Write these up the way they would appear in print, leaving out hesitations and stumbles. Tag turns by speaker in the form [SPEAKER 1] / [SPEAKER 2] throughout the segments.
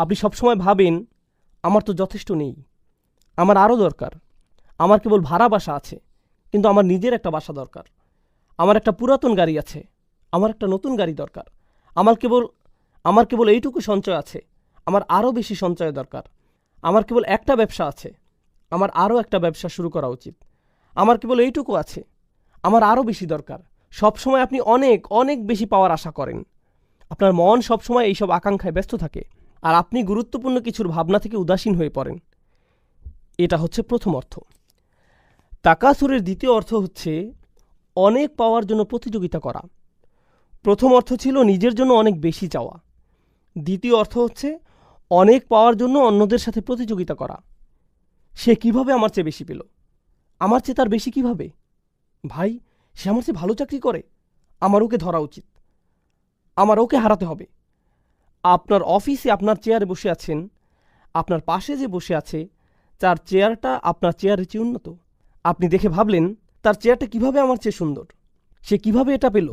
[SPEAKER 1] আপনি সবসময় ভাবেন আমার তো যথেষ্ট নেই, আমার আরও দরকার, আমার কেবল ভাড়া বাসা আছে, কিন্তু আমার নিজের একটা বাসা দরকার, আমার একটা পুরাতন গাড়ি আছে, আমার একটা নতুন গাড়ি দরকার, আমার কেবল এইটুকু সঞ্চয় আছে, আমার আরও বেশি সঞ্চয় দরকার, আমার কেবল একটা ব্যবসা আছে, আমার আরও একটা ব্যবসা শুরু করা উচিত, আমার কেবল এইটুকু আছে, আমার আরও বেশি দরকার। সবসময় আপনি অনেক অনেক বেশি পাওয়ার আশা করেন। আপনার মন সবসময় এইসব আকাঙ্ক্ষায় ব্যস্ত থাকে, আর আপনি গুরুত্বপূর্ণ কিছুর ভাবনা থেকে উদাসীন হয়ে পড়েন। এটা হচ্ছে প্রথম অর্থ। তাকাসুরের দ্বিতীয় অর্থ হচ্ছে অনেক পাওয়ার জন্য প্রতিযোগিতা করা। প্রথম অর্থ ছিল নিজের জন্য অনেক বেশি চাওয়া। দ্বিতীয় অর্থ হচ্ছে অনেক পাওয়ার জন্য অন্যদের সাথে প্রতিযোগিতা করা। সে কিভাবে আমার চেয়ে বেশি পেল, আমার চেয়ে তার বেশি কিভাবে? ভাই, সে আমার চেয়ে ভালো চাকরি করে, আমার ওকে ধরা উচিত, আমার ওকে হারাতে হবে। আপনার অফিসে আপনার চেয়ারে বসে আছেন, আপনার পাশে যে বসে আছে তার চেয়ারটা আপনার চেয়ারের চেয়ে উন্নত। আপনি দেখে ভাবলেন তার চেয়ারটা কিভাবে আমার চেয়ে সুন্দর, সে কিভাবে এটা পেল।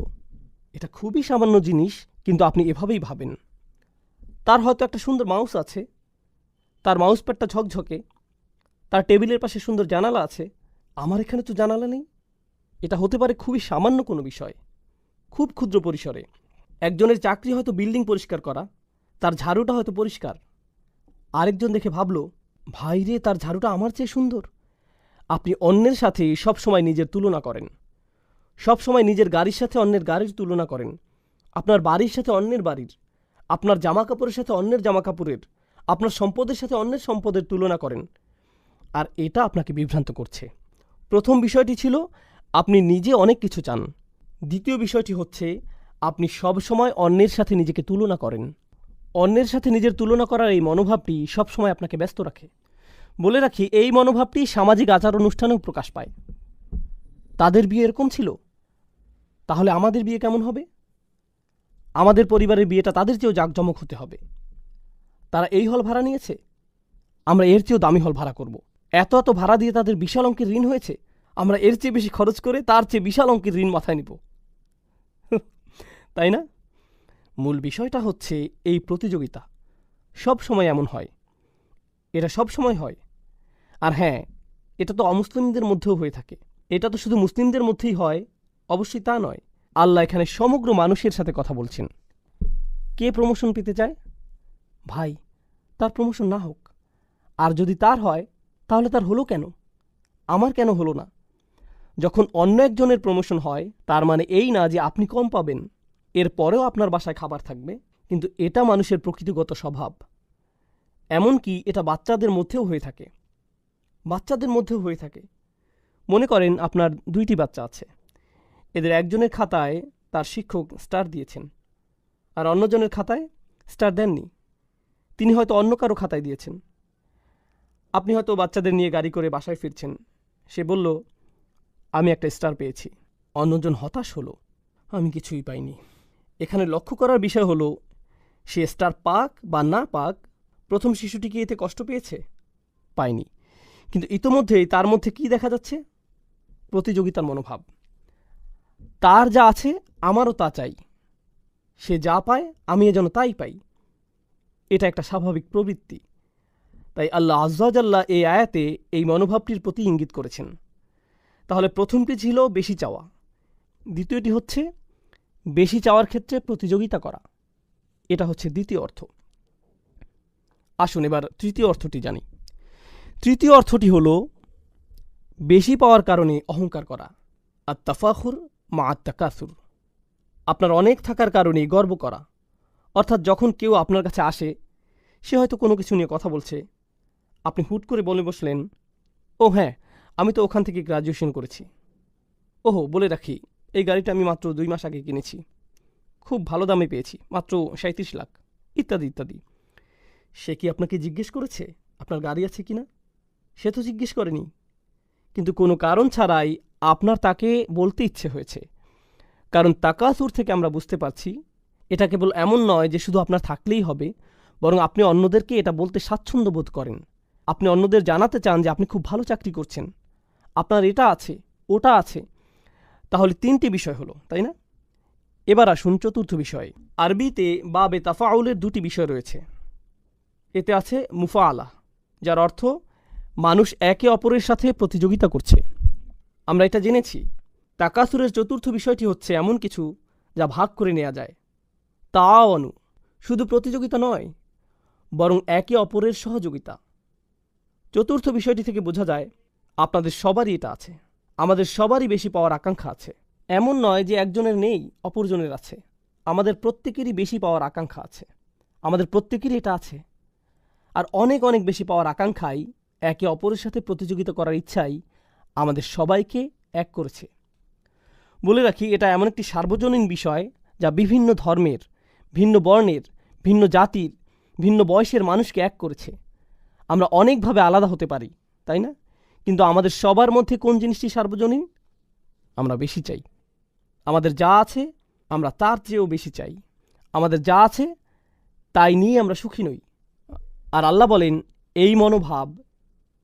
[SPEAKER 1] এটা খুবই সামান্য জিনিস, কিন্তু আপনি এভাবেই ভাবেন। তার হয়তো একটা সুন্দর মাউস আছে, তার মাউস প্যাডটা ঝকঝকে, তার টেবিলের পাশে সুন্দর জানালা আছে, আমার এখানে তো জানালা নেই। এটা হতে পারে খুবই সামান্য কোনো বিষয়, খুব ক্ষুদ্র পরিসরে। একজনের চাকরি হয়তো বিল্ডিং পরিষ্কার করা, তার ঝাড়ুটা হয়তো পরিষ্কার। আরেকজন দেখে ভাবল, ভাই রে, তার ঝাড়ুটা আমার চেয়ে সুন্দর। আপনি অন্যের সাথে সবসময় নিজের তুলনা করেন, সবসময় নিজের গাড়ির সাথে অন্যের গাড়ির তুলনা করেন, আপনার বাড়ির সাথে অন্যের বাড়ির, আপনার জামা কাপড়ের সাথে অন্যের জামা কাপড়ের, আপনার সম্পদের সাথে অন্যের সম্পদের তুলনা করেন। আর এটা আপনাকে বিভ্রান্ত করছে। প্রথম বিষয়টি ছিল আপনি নিজে অনেক কিছু চান। দ্বিতীয় বিষয়টি হচ্ছে আপনি সবসময় অন্যের সাথে নিজেকে তুলনা করেন। অন্যের সাথে নিজের তুলনা করার এই মনোভাবটি সবসময় আপনাকে ব্যস্ত রাখে। বলে রাখি, এই মনোভাবটি সামাজিক আচার অনুষ্ঠানেও প্রকাশ পায়। তাদের বিয়ে এরকম ছিল, তাহলে আমাদের বিয়ে কেমন হবে? আমাদের পরিবারের বিয়েটা তাদের চেয়েও জাঁকজমক হতে হবে। তারা এই হল ভাড়া নিয়েছে, আমরা এর চেয়েও দামি হল ভাড়া করব। এত এত ভাড়া দিয়ে তাদের বিশাল অঙ্কের ঋণ হয়েছে, আমরা এর চেয়ে বেশি খরচ করে তার চেয়ে বিশাল অঙ্কের ঋণ মাথায় নিব। তাই না? মূল বিষয়টা হচ্ছে এই প্রতিযোগিতা সব সময় এমন হয়, এটা সব সময় হয়। আর হ্যাঁ, এটা তো অমুসলিমদের মধ্যেও হয়ে থাকে। এটা তো শুধু মুসলিমদের মধ্যেই হয়, অবশ্যই তা নয়। আল্লাহ এখানে সমগ্র মানুষের সাথে কথা বলছেন। কে প্রমোশন পেতে চায়? ভাই, তার প্রমোশন না হোক, আর যদি তার হয় তাহলে তার হলো কেন, আমার কেন হলো না? যখন অন্য একজনের প্রমোশন হয় তার মানে এই না যে আপনি কম পাবেন। এর পরেও আপনার বাসায় খাবার থাকবে, কিন্তু এটা মানুষের প্রকৃতিগত স্বভাব। এমনকি এটা বাচ্চাদের মধ্যেও হয়ে থাকে। মনে করেন আপনার 2টি বাচ্চা আছে, এদের একজনের খাতায় তার শিক্ষক স্টার দিয়েছেন, আর অন্যজনের খাতায় স্টার দেননি। তিনি হয়তো অন্য কারো খাতায় দিয়েছেন। আপনি হয়তো বাচ্চাদের নিয়ে গাড়ি করে বাসায় ফিরছেন, সে বলল, আমি একটা স্টার পেয়েছি। অন্যজন হতাশ হলো, আমি কিছুই পাইনি। এখানে লক্ষ্য করার বিষয় হলো, সে স্টার পাক বা না পাক, প্রথম শিশুটি কি এতে কষ্ট পেয়েছে? পায়নি। কিন্তু ইতোমধ্যেই তার মধ্যে কি দেখা যাচ্ছে? প্রতিযোগিতার মনোভাব। তার যা আছে আমারও তা চাই, সে যা পায় আমি যেন তাই পাই। এটা একটা স্বাভাবিক প্রবৃত্তি। তাই আল্লাহ আজ্জা ওয়া জাল্লা এই আয়াতে এই মনোভাবটির প্রতি ইঙ্গিত করেছেন। তাহলে প্রথমটি ছিল বেশি চাওয়া, দ্বিতীয়টি হচ্ছে বেশি চাওয়ার ক্ষেত্রে প্রতিযোগিতা করা। এটা হচ্ছে দ্বিতীয় অর্থ। আসুন এবার তৃতীয় অর্থটি জানি। তৃতীয় অর্থটি হলো বেশি পাওয়ার কারণে অহংকার করা, আত-তাফাখুর মা আত-তাকাসুর। আপনার অনেক থাকার কারণে গর্ব করা। অর্থাৎ যখন কেউ আপনার কাছে আসে, সে হয়তো কোনো কিছু নিয়ে কথা বলছে, আপনি হুট করে বলে বসলেন, ও হ্যাঁ, আমি তো ওখান থেকে গ্র্যাজুয়েশন করেছি। ওহো, বলে রাখি, এই গাড়িটা আমি মাত্র 2 মাস আগে কিনেছি, খুব ভালো দামে পেয়েছি, মাত্র 37 লাখ, ইত্যাদি ইত্যাদি। সে কি আপনাকে জিজ্ঞেস করেছে আপনার গাড়ি আছে কিনা? সে তো জিজ্ঞেস করেনি, কিন্তু কোনো কারণ ছাড়াই আপনার তাকে বলতে ইচ্ছে হয়েছে। কারণ তাকাসুর থেকে আমরা বুঝতে পারছি এটা কেবল এমন নয় যে শুধু আপনার থাকলেই হবে, বরং আপনি অন্যদেরকে এটা বলতে স্বাচ্ছন্দ্য বোধ করেন। আপনি অন্যদের জানাতে চান যে আপনি খুব ভালো চাকরি করছেন, আপনার এটা আছে, ওটা আছে। তাহলে 3টি বিষয় হলো, তাই না? এবার আসুন চতুর্থ বিষয়। আরবিতে বাবে তাফাউলের 2টি বিষয় রয়েছে। এতে আছে মুফাআলা, যার অর্থ মানুষ একে অপরের সাথে প্রতিযোগিতা করছে। আমরা এটা জেনেছি। তাকাসুরের চতুর্থ বিষয়টি হচ্ছে এমন কিছু যা ভাগ করে নেওয়া যায়। তাওয়ানু, শুধু প্রতিযোগিতা নয়, বরং একে অপরের সহযোগিতা। চতুর্থ বিষয়টি থেকে বোঝা যায় আপনাদের সবারই এটা আছে। আমাদের সবারই বেশি পাওয়ার আকাঙ্ক্ষা আছে। এমন নয় যে একজনের নেই অপরজনের আছে। আমাদের প্রত্যেকেরই বেশি পাওয়ার আকাঙ্ক্ষা আছে। আমাদের প্রত্যেকেরই এটা আছে। আর অনেক অনেক বেশি পাওয়ার আকাঙ্ক্ষাই, একে অপরের সাথে প্রতিযোগিতা করার ইচ্ছাই আমাদের সবাইকে এক করেছে। বলে রাখি, এটা এমন একটি সার্বজনীন বিষয় যা বিভিন্ন ধর্মের, ভিন্ন বর্ণের, ভিন্ন জাতির, ভিন্ন বয়সের মানুষকে এক করেছে। আমরা অনেকভাবে আলাদা হতে পারি, তাই না? কিন্তু আমাদের সবার মধ্যে কোন জিনিসটি সার্বজনীন? আমরা বেশি চাই। আমাদের যা আছে আমরা তার চেয়েও বেশি চাই। আমাদের যা আছে তাই নিয়ে আমরা সুখী নই। আর আল্লাহ বলেন, এই মনোভাব,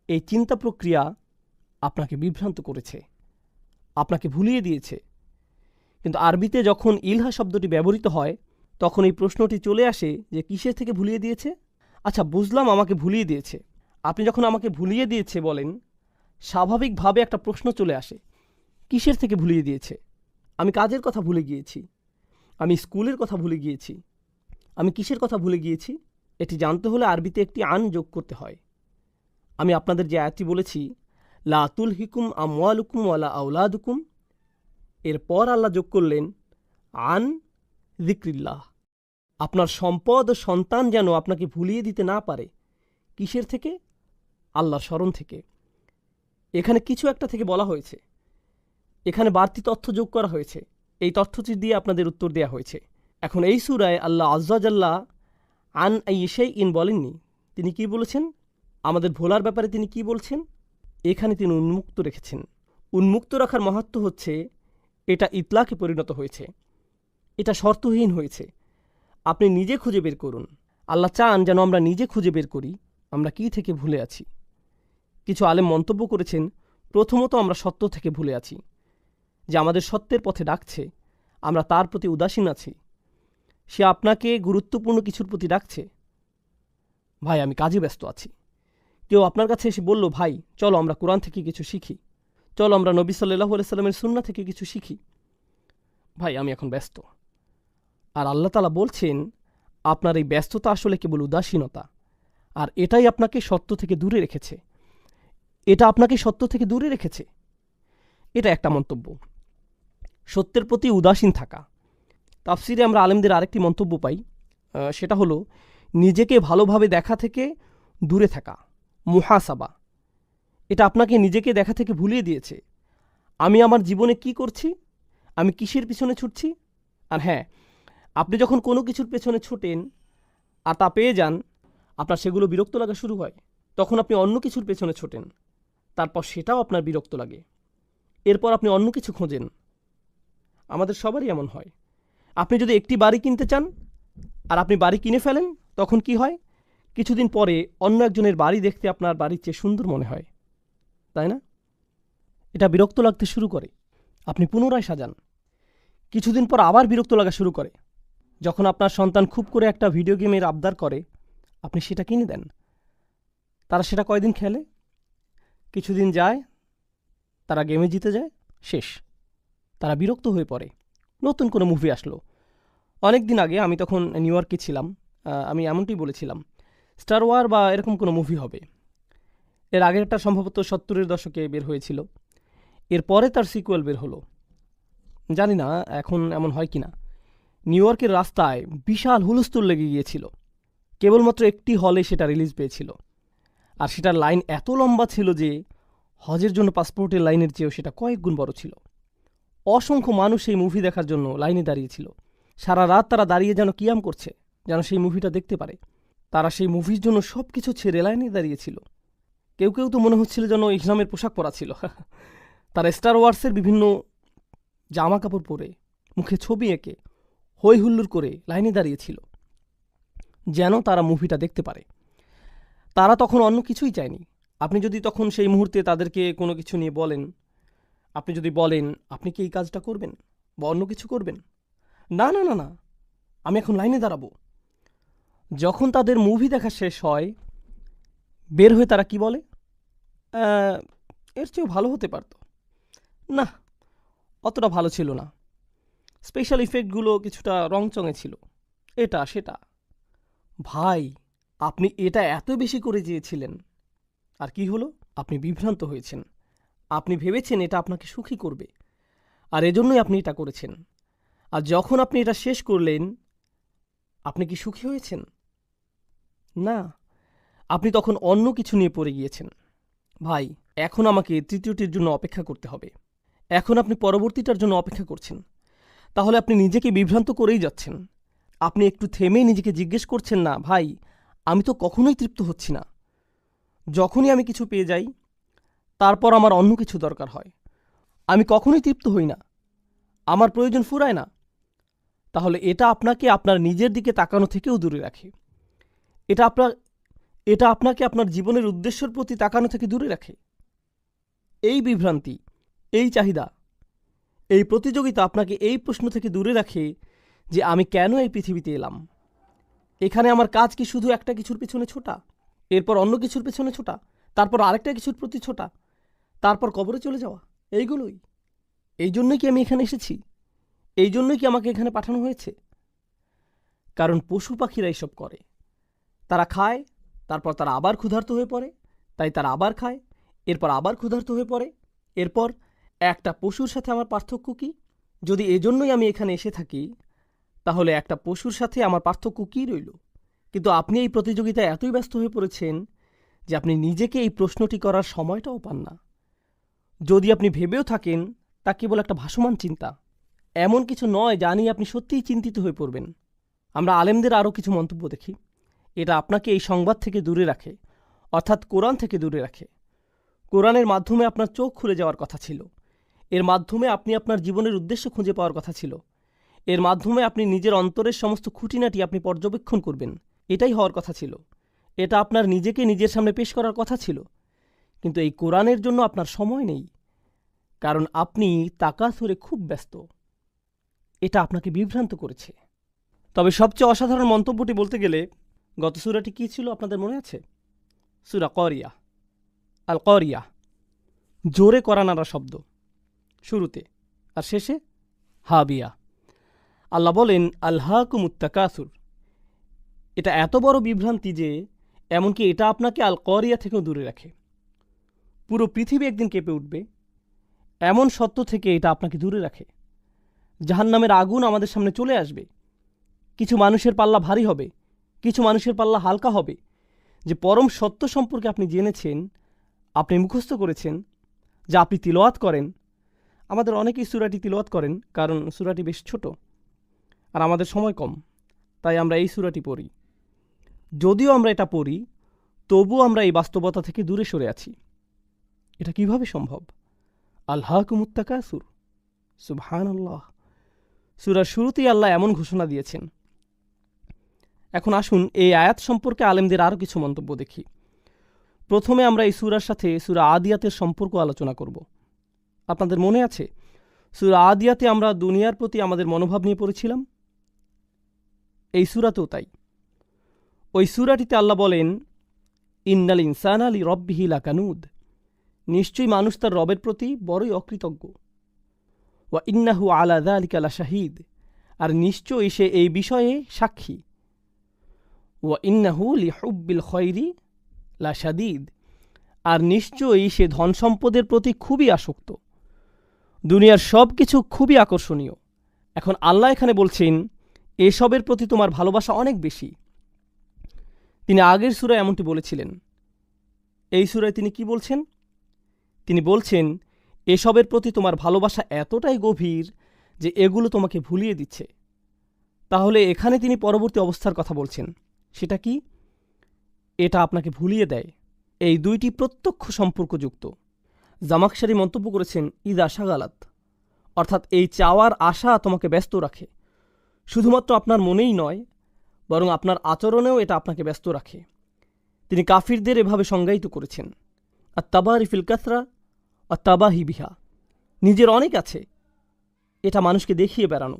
[SPEAKER 1] এই চিন্তা প্রক্রিয়া আপনাকে বিভ্রান্ত করেছে, আপনাকে ভুলিয়ে দিয়েছে। কিন্তু আরবিতে যখন ইলহা শব্দটি ব্যবহৃত হয়, তখন এই প্রশ্নটি চলে আসে যে কিসের থেকে ভুলিয়ে দিয়েছে? আচ্ছা, বুঝলাম আমাকে ভুলিয়ে দিয়েছে। আপনি যখন আমাকে ভুলিয়ে দিয়েছে বলেন, স্বাভাবিকভাবে একটা প্রশ্ন চলে আসে, কিসের থেকে ভুলিয়ে দিয়েছে? আমি কাজের কথা ভুলে গিয়েছি, আমি স্কুলের কথা ভুলে গিয়েছি, আমি কিসের কথা ভুলে গিয়েছি? এটি জানতে হলে আরবিতে একটি আন যোগ করতে হয়। আমি আপনাদের যে আয়াতটি বলেছি, লা তুলহিকুম আমওয়ালুকুম ওয়ালা আওলাদুকুম, এরপর আল্লাহ যোগ করলেন আন যিকরিল্লাহ। আপনার সম্পদ ও সন্তান যেন আপনাকে ভুলিয়ে দিতে না পারে। কিসের থেকে? আল্লাহর স্মরণ থেকে। এখানে কিছু একটা থেকে বলা হয়েছে, এখানে বাড়তি তথ্য যোগ করা হয়েছে। এই তথ্যটি দিয়ে আপনাদের উত্তর দেওয়া হয়েছে। এখন এই সূরায় আল্লাহ আজ্জা জাল্লা আন আইশাইইন বলেননি। তিনি কি বলেছেন? আমাদের ভোলার ব্যাপারে তিনি কি বলছেন? এখানে তিনি উন্মুক্ত রেখেছেন। উন্মুক্ত রাখার মাহাত্ম্য হচ্ছে এটা ইতলাকে পরিণত হয়েছে, এটা শর্তহীন হয়েছে। আপনি নিজে খুঁজে বের করুন। আল্লাহ চান যেন আমরা নিজে খুঁজে বের করি আমরা কি থেকে ভুলে আছি। কিছু আলেম মন্তব্য করেছেন, প্রথমত আমরা সত্য থেকে ভুলে আছি, যে আমাদের সত্যের পথে ডাকছে, আমরা তার প্রতি উদাসীন আছি। সে আপনাকে গুরুত্বপূর্ণ কিছুর প্রতি ডাকছে। ভাই, আমি কাজে ব্যস্ত আছি। কেউ আপনার কাছে এসে বলল, ভাই চলো আমরা কোরআন থেকে কিছু শিখি, চলো আমরা নবী সাল্লাল্লাহু আলাইহি সাল্লামের সুন্নাহ থেকে কিছু শিখি। ভাই, আমি এখন ব্যস্ত। আর আল্লাহ তাআলা বলছেন, আপনার এই ব্যস্ততা আসলে কেবল উদাসীনতা, আর এটাই আপনাকে সত্য থেকে দূরে রেখেছে। এটা আপনাকে সত্য থেকে দূরে রেখেছে। এটা একটা মন্তব্য, সত্যের প্রতি উদাসীন থাকা। তাফসিরে আমরা আলেমদের আরেকটি মন্তব্য পাই, সেটা হলো নিজেকে ভালোভাবে দেখা থেকে দূরে থাকা, মুহাসাবা। এটা আপনাকে নিজেকে দেখা থেকে ভুলিয়ে দিয়েছে। আমি আমার জীবনে কি করছি, আমি কিসের পিছনে ছুটছি। আর হ্যাঁ, আপনি যখন কোনো কিছুর পেছনে ছুটেন আর তা পেয়ে যান, আপনার সেগুলো বিরক্ত লাগা শুরু হয়। তখন আপনি অন্য কিছুর পেছনে ছোটেন, তারপর সেটাও আপনার বিরক্ত লাগে। এরপর আপনি অন্য কিছু খোঁজেন। আমাদের সবারই এমন হয়। আপনি যদি একটি বাড়ি কিনতে চান আর আপনি বাড়ি কিনে ফেলেন, তখন কি হয়? কিছুদিন পরে অন্য একজনের বাড়ি দেখতে আপনার বাড়ির চেয়ে সুন্দর মনে হয়, তাই না? এটা বিরক্ত লাগতে শুরু করে। আপনি পুনরায় সাজান। কিছুদিন পর আবার বিরক্ত লাগা শুরু করে। যখন আপনার সন্তান খুব করে একটা ভিডিও গেমের আবদার করে, আপনি সেটা কিনে দেন। তারা সেটা কয়দিন খেলে, কিছুদিন যায়, তারা গেমে জিতে যায়, শেষ। তারা বিরক্ত হয়ে পড়ে। নতুন কোনো মুভি আসলো। অনেক দিন আগে, আমি তখন নিউ ইয়র্কে ছিলাম, আমি এমনটি বলেছিলাম, স্টার ওয়ার বা এরকম কোনো মুভি হবে। এর আগেরটা সম্ভবত 70-এর দশকে বের হয়েছিল। এরপরে তার সিকুয়েল বের হলো। জানি না এখন এমন হয় কি না। নিউ ইয়র্কের রাস্তায় বিশাল হুলস্থুল লেগে গিয়েছিল। কেবলমাত্র একটি হলে সেটা রিলিজ পেয়েছিল। আর সেটার লাইন এত লম্বা ছিল যে হজের জন্য পাসপোর্টের লাইনের চেয়েও সেটা কয়েক গুণ বড় ছিল। অসংখ্য মানুষ সেই মুভি দেখার জন্য লাইনে দাঁড়িয়েছিল। সারা রাত তারা দাঁড়িয়ে যেন কিয়াম করছে, যেন সেই মুভিটা দেখতে পারে। তারা সেই মুভির জন্য সব কিছু ছেড়ে লাইনে দাঁড়িয়েছিল। কেউ কেউ তো মনে হচ্ছিল যেন ইসলামের পোশাক পরা ছিল। তারা স্টার ওয়ার্সের বিভিন্ন জামা কাপড় পরে, মুখে ছবি এঁকে, হই হুল্লোড় করে লাইনে দাঁড়িয়েছিল, যেন তারা মুভিটা দেখতে পারে। তারা তখন অন্য কিছুই চায়নি। আপনি যদি তখন সেই মুহূর্তে তাদেরকে কোনো কিছু নিয়ে বলেন, আপনি যদি বলেন আপনি কি এই কাজটা করবেন বা অন্য কিছু করবেন, না না না না, আমি এখন লাইনে দাঁড়াবো, যখন তাদের মুভি দেখা শেষ হয়, বের হয়ে তারা কি বলে, এর চেয়েও ভালো হতে পারত, না অতটা ভালো ছিল না, স্পেশাল ইফেক্টগুলো কিছুটা রংচঙে ছিল, এটা সেটা। ভাই, আপনি এটা এত বেশি করে চেয়েছিলেন, আর কি হলো? আপনি বিভ্রান্ত হয়েছেন। আপনি ভেবেছেন এটা আপনাকে সুখী করবে, আর এজন্যই আপনি এটা করেছেন। আর যখন আপনি এটা শেষ করলেন, আপনি কি সুখী হয়েছেন? না, আপনি তখন অন্য কিছু নিয়ে পড়ে গিয়েছেন। ভাই, এখন আমাকে তৃতীয়টির জন্য অপেক্ষা করতে হবে। এখন আপনি পরবর্তীটার জন্য অপেক্ষা করছেন। তাহলে আপনি নিজেকে বিভ্রান্ত করেই যাচ্ছেন। আপনি একটু থেমে নিজেকে জিজ্ঞেস করছেন না, ভাই আমি তো কখনোই তৃপ্ত হচ্ছি না। যখনই আমি কিছু পেয়ে যাই, তারপর আমার অন্য কিছু দরকার হয়। আমি কখনোই তৃপ্ত হই না, আমার প্রয়োজন ফুরায় না। তাহলে এটা আপনাকে আপনার নিজের দিকে তাকানো থেকেও দূরে রাখে। এটা আপনাকে আপনার জীবনের উদ্দেশ্যের প্রতি তাকানো থেকে দূরে রাখে। এই বিভ্রান্তি, এই চাহিদা, এই প্রতিযোগিতা আপনাকে এই প্রশ্ন থেকে দূরে রাখে যে আমি কেন এই পৃথিবীতে এলাম। এখানে আমার কাজ কি শুধু একটা কিছুর পেছনে ছোটা, এরপর অন্য কিছুর পেছনে ছোটা, তারপর আরেকটা কিছুর প্রতি ছোটা, তারপর কবরে চলে যাওয়া, এইগুলোই? এই জন্যই কি আমি এখানে এসেছি? এই জন্যই কি আমাকে এখানে পাঠানো হয়েছে? কারণ পশু পাখিরা এসব করে। তারা খায়, তারপর তারা আবার ক্ষুধার্ত হয়ে পড়ে, তাই তারা আবার খায়, এরপর আবার ক্ষুধার্ত হয়ে পড়ে। এরপর একটা পশুর সাথে আমার পার্থক্য কি? যদি এজন্যই আমি এখানে এসে থাকি, তাহলে একটা পশুর সাথে আমার পার্থক্য কী রইল? কিন্তু আপনি এই প্রতিযোগিতায় এতই ব্যস্ত হয়ে পড়েছেন যে আপনি নিজেকে এই প্রশ্নটি করার সময়টাও পান না। যদি আপনি ভেবেও থাকেন, তা কেবল একটা ভাসমান চিন্তা, এমন কিছু নয় যা নিয়ে আপনি সত্যিই চিন্তিত হয়ে পড়বেন। আমরা আলেমদের আরও কিছু মন্তব্য দেখি। এটা আপনাকে এই সংবাদ থেকে দূরে রাখে, অর্থাৎ কোরআন থেকে দূরে রাখে। কোরআনের মাধ্যমে আপনার চোখ খুলে যাওয়ার কথা ছিল। এর মাধ্যমে আপনি আপনার জীবনের উদ্দেশ্য খুঁজে পাওয়ার কথা ছিল। এর মাধ্যমে আপনি নিজের অন্তরের সমস্ত খুঁটিনাটি আপনি পর্যবেক্ষণ করবেন, এটাই হওয়ার কথা ছিল। এটা আপনার নিজেকে নিজের সামনে পেশ করার কথা ছিল। কিন্তু এই কোরআনের জন্য আপনার সময় নেই, কারণ আপনি তাকাসুরে খুব ব্যস্ত। এটা আপনাকে বিভ্রান্ত করেছে। তবে সবচেয়ে অসাধারণ মন্তব্যটি বলতে গেলে, গত সূরাটি কী ছিল আপনাদের মনে আছে? সূরা করিয়া, আল করিয়া, জোরে করা নাড়া শব্দ শুরুতে, আর শেষে হাবিয়া। আল্লাহ বলেন আল্হাকুমুত তাকাসুর। এটা এত বড় বিভ্রান্তি যে এমনকি এটা আপনাকে আল করিয়া থেকেও দূরে রাখে। পুরো পৃথিবী একদিন কেঁপে উঠবে, এমন সত্য থেকে এটা আপনাকে দূরে রাখে। জাহান্নামের আগুন আমাদের সামনে চলে আসবে। কিছু মানুষের পাল্লা ভারী হবে, কিছু মানুষের পাল্লা হালকা হবে। যে পরম সত্য সম্পর্কে আপনি জেনেছেন, আপনি মুখস্থ করেছেন, যা আপনি তিলাওয়াত করেন। আমাদের অনেকেই সূরাটি তিলাওয়াত করেন, কারণ সূরাটি বেশ ছোট আর আমাদের সময় কম, তাই আমরা এই সূরাটি পড়ি। যদিও আমরা এটা পড়ি, তবুও আমরা এই বাস্তবতা থেকে দূরে সরে আছি। এটা কিভাবে সম্ভব? আল্হাকুমুত তাকাসুর, সুবহানাল্লাহ। সূরার শুরুতেই আল্লাহ এমন ঘোষণা দিয়েছেন। এখন আসুন এই আয়াত সম্পর্কে আলেমদের আরও কিছু মন্তব্য দেখি। প্রথমে আমরা এই সূরার সাথে সূরা আদিয়াতের সম্পর্ক আলোচনা করব। আপনাদের মনে আছে সূরা আদিয়াতে আমরা দুনিয়ার প্রতি আমাদের মনোভাব নিয়ে পড়েছিলাম? এই সূরাতেও তাই। ওই সূরাটিতে আল্লাহ বলেন, ইন্নাল ইনসানা লিরব্বিহি লাকানুদ, নিশ্চয়ই মানুষ তার রবের প্রতি বড়ই অকৃতজ্ঞ। ওয়া ইন্নাহু আলা যালিকা লাশাহিদ, আর নিশ্চয়ই সে এই বিষয়ে সাক্ষী। ওয়া ইন্নাহু লিহুব্বিল খৈরি লাশাদীদ, আর নিশ্চয়ই সে ধন সম্পদের প্রতি খুবই আসক্ত। দুনিয়ার সব কিছু খুবই আকর্ষণীয়। এখন আল্লাহ এখানে বলছেন এসবের প্রতি তোমার ভালোবাসা অনেক বেশি। তিনি আগের সূরায় এমনটি বলেছিলেন। এই সূরায় তিনি কি বলছেন? তিনি বলছেন এসবের প্রতি তোমার ভালোবাসা এতটাই গভীর যে এগুলো তোমাকে ভুলিয়ে দিচ্ছে। তাহলে এখানে তিনি পরবর্তী অবস্থার কথা বলছেন। সেটা কি? এটা আপনাকে ভুলিয়ে দেয়। এই দুইটি প্রত্যক্ষ সম্পর্কযুক্ত। জামাকশারি মন্তব্য করেছেন, ইদা শাগালাত, অর্থাৎ এই চাওয়ার আশা তোমাকে ব্যস্ত রাখে। শুধুমাত্র আপনার মনেই নয়, বরং আপনার আচরণেও এটা আপনাকে ব্যস্ত রাখে। তিনি কাফিরদের এভাবে সংজ্ঞায়িত করেছেন, আত্তাবারি ফিল কাসরা আত্তাবাহি বিহা, নিজের অনেক আছে, এটা মানুষকে দেখিয়ে বেড়ানো,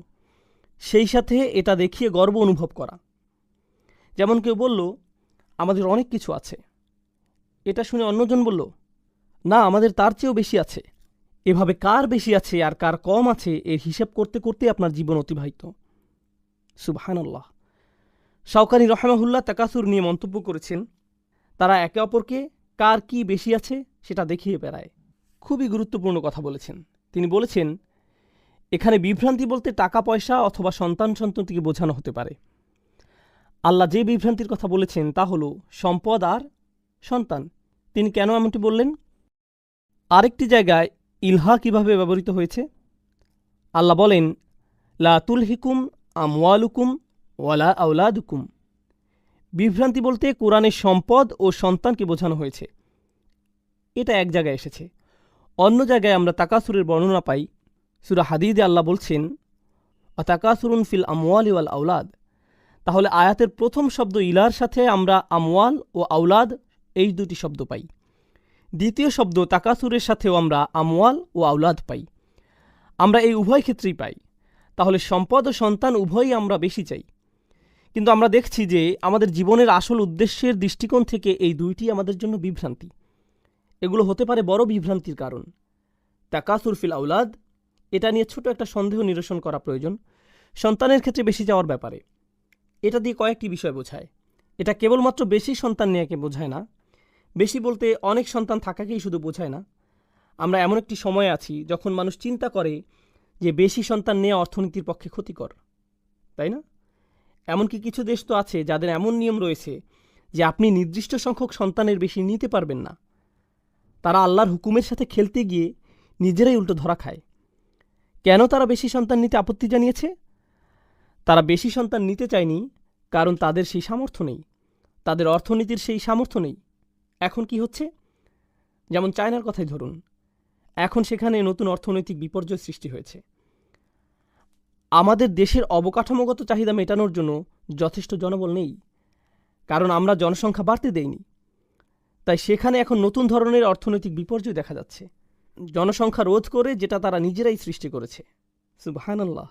[SPEAKER 1] সেই সাথে এটা দেখিয়ে গর্ব অনুভব করা। যেমন কেউ বলল, আমাদের অনেক কিছু আছে। এটা শুনে অন্যজন বলল, না, আমাদের তার চেয়েও বেশি আছে। এভাবে কার বেশি আছে আর কার কম আছে এর হিসাব করতে করতে আপনার জীবন অতিবাহিত। সুবহানাল্লাহ। শাওকানি রহমাহুল্লাহ তাকাসুর নিয়ে মন্তব্য করেছেন, তারা একে অপরকে কার কি বেশি আছে সেটা দেখিয়ে বেড়ায়। খুবই গুরুত্বপূর্ণ কথা বলেছেন। তিনি বলেছেন, এখানে বিভ্রান্তি বলতে টাকা পয়সা অথবা সন্তানটিকে বোঝানো হতে পারে। আল্লাহ যে বিভ্রান্তির কথা বলেছেন তা হল সম্পদ আর সন্তান। তিনি কেন এমনটি বললেন? আরেকটি জায়গায় ইলহা কিভাবে ব্যবহৃত হয়েছে? আল্লাহ বলেন, লা তুলহিকুম আমওয়ালুকুম ওয়ালা আওলাদুকুম। বিভ্রান্তি বলতে কোরআনের সম্পদ ও সন্তানকে বোঝানো হয়েছে। এটা এক জায়গায় এসেছে। অন্য জায়গায় আমরা তাকাসুরের বর্ণনা পাই। সূরা হাদীদে আল্লাহ বলছেন, তাকাসুরুন ফিল আমওয়ালি ওয়াল আওলাদ। তাহলে আয়াতের প্রথম শব্দ ইলার সাথে আমরা আমওয়াল ও আওলাদ এই দুটি শব্দ পাই। দ্বিতীয় শব্দ তাকাসুরের সাথেও আমরা আমওয়াল ও আওলাদ পাই। আমরা এই উভয় ক্ষেত্রেই পাই। তাহলে সম্পদ ও সন্তান উভয়ই আমরা বেশি চাই। কিন্তু আমরা দেখছি যে আমাদের জীবনের আসল উদ্দেশ্যের দৃষ্টিকোণ থেকে এই দুইটি আমাদের জন্য বিভ্রান্তি। এগুলো হতে পারে বড় বিভ্রান্তির কারণ। তাকাসুর ফিল আওলাদ, এটা নিয়ে ছোট একটা সন্দেহ নিরসন করা প্রয়োজন। সন্তানের ক্ষেত্রে বেশি যাওয়ার ব্যাপারে এটা দিয়ে কয়েকটি বিষয় বোঝায়। এটা কেবলমাত্র বেশি সন্তান নেওয়াকে বোঝায় না। বেশি বলতে অনেক সন্তান থাকাকেই শুধু বোঝায় না। আমরা এমন একটি সময়ে আছি যখন মানুষ চিন্তা করে যে বেশি সন্তান নেওয়া অর্থনীতির পক্ষে ক্ষতিকর, তাই না? এমনকি কিছু দেশ তো আছে যাদের এমন নিয়ম রয়েছে যে আপনি নির্দিষ্ট সংখ্যক সন্তানের বেশি নিতে পারবেন না। তারা আল্লাহর হুকুমের সাথে খেলতে গিয়ে নিজেরাই উল্টো ধরা খায়। কেন তারা বেশি সন্তান নিতে আপত্তি জানিয়েছে? তারা বেশি সন্তান নিতে চায়নি কারণ তাদের সেই সামর্থ্য নেই, তাদের অর্থনীতির সেই সামর্থ্য নেই। এখন কি হচ্ছে? যেমন চায়নার কথাই ধরুন, এখন সেখানে নতুন অর্থনৈতিক বিপর্যয় সৃষ্টি হয়েছে। আমাদের দেশের অবকাঠামোগত চাহিদা মেটানোর জন্য যথেষ্ট জনবল নেই, কারণ আমরা জনসংখ্যা বাড়তে দেইনি। তাই সেখানে এখন নতুন ধরনের অর্থনৈতিক বিপর্যয় দেখা যাচ্ছে, জনসংখ্যা রোধ করে, যেটা তারা নিজেরাই সৃষ্টি করেছে। সুবহানাল্লাহ।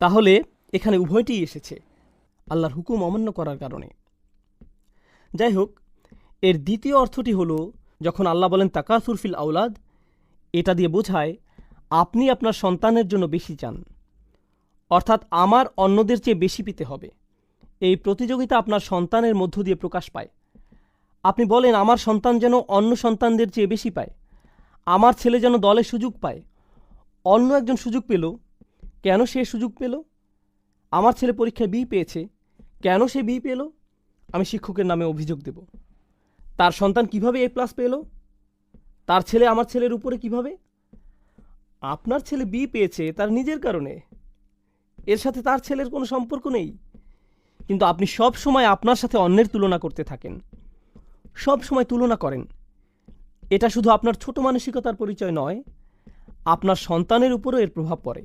[SPEAKER 1] তাহলে এখানে উভয়টিই এসেছে আল্লাহর হুকুম অমান্য করার কারণে। যাই হোক, এর দ্বিতীয় অর্থটি হলো, যখন আল্লাহ বলেন তাকাসুর ফিল আওলাদ, এটা দিয়ে বোঝায় আপনি আপনার সন্তানের জন্য বেশি চান। অর্থাৎ আমার অন্যদের চেয়ে বেশি পেতে হবে। এই প্রতিযোগিতা আপনার সন্তানের মধ্য দিয়ে প্রকাশ পায়। আপনি বলেন, আমার সন্তান যেন অন্য সন্তানদের চেয়ে বেশি পায়, আমার ছেলে যেন দলে সুযোগ পায়। অন্য একজন সুযোগ পেল, কেন সে সুযোগ পেল? আমার ছেলে পরীক্ষায় বি পেয়েছে, কেন সে বি পেল? আমি শিক্ষকের নামে অভিযোগ দেব। তার সন্তান কিভাবে এ প্লাস পেল? তার ছেলে আমার ছেলের উপরে কিভাবে? আপনার ছেলে বি পেয়েছে তার নিজের কারণে, এর সাথে তার ছেলের কোনো সম্পর্ক নেই। কিন্তু আপনি সব সময় আপনার সাথে অন্যের তুলনা করতে থাকেন, সব সময় তুলনা করেন। এটা শুধু আপনার ছোট মানসিকতার পরিচয় নয়, আপনার সন্তানের উপরও এর প্রভাব পড়ে।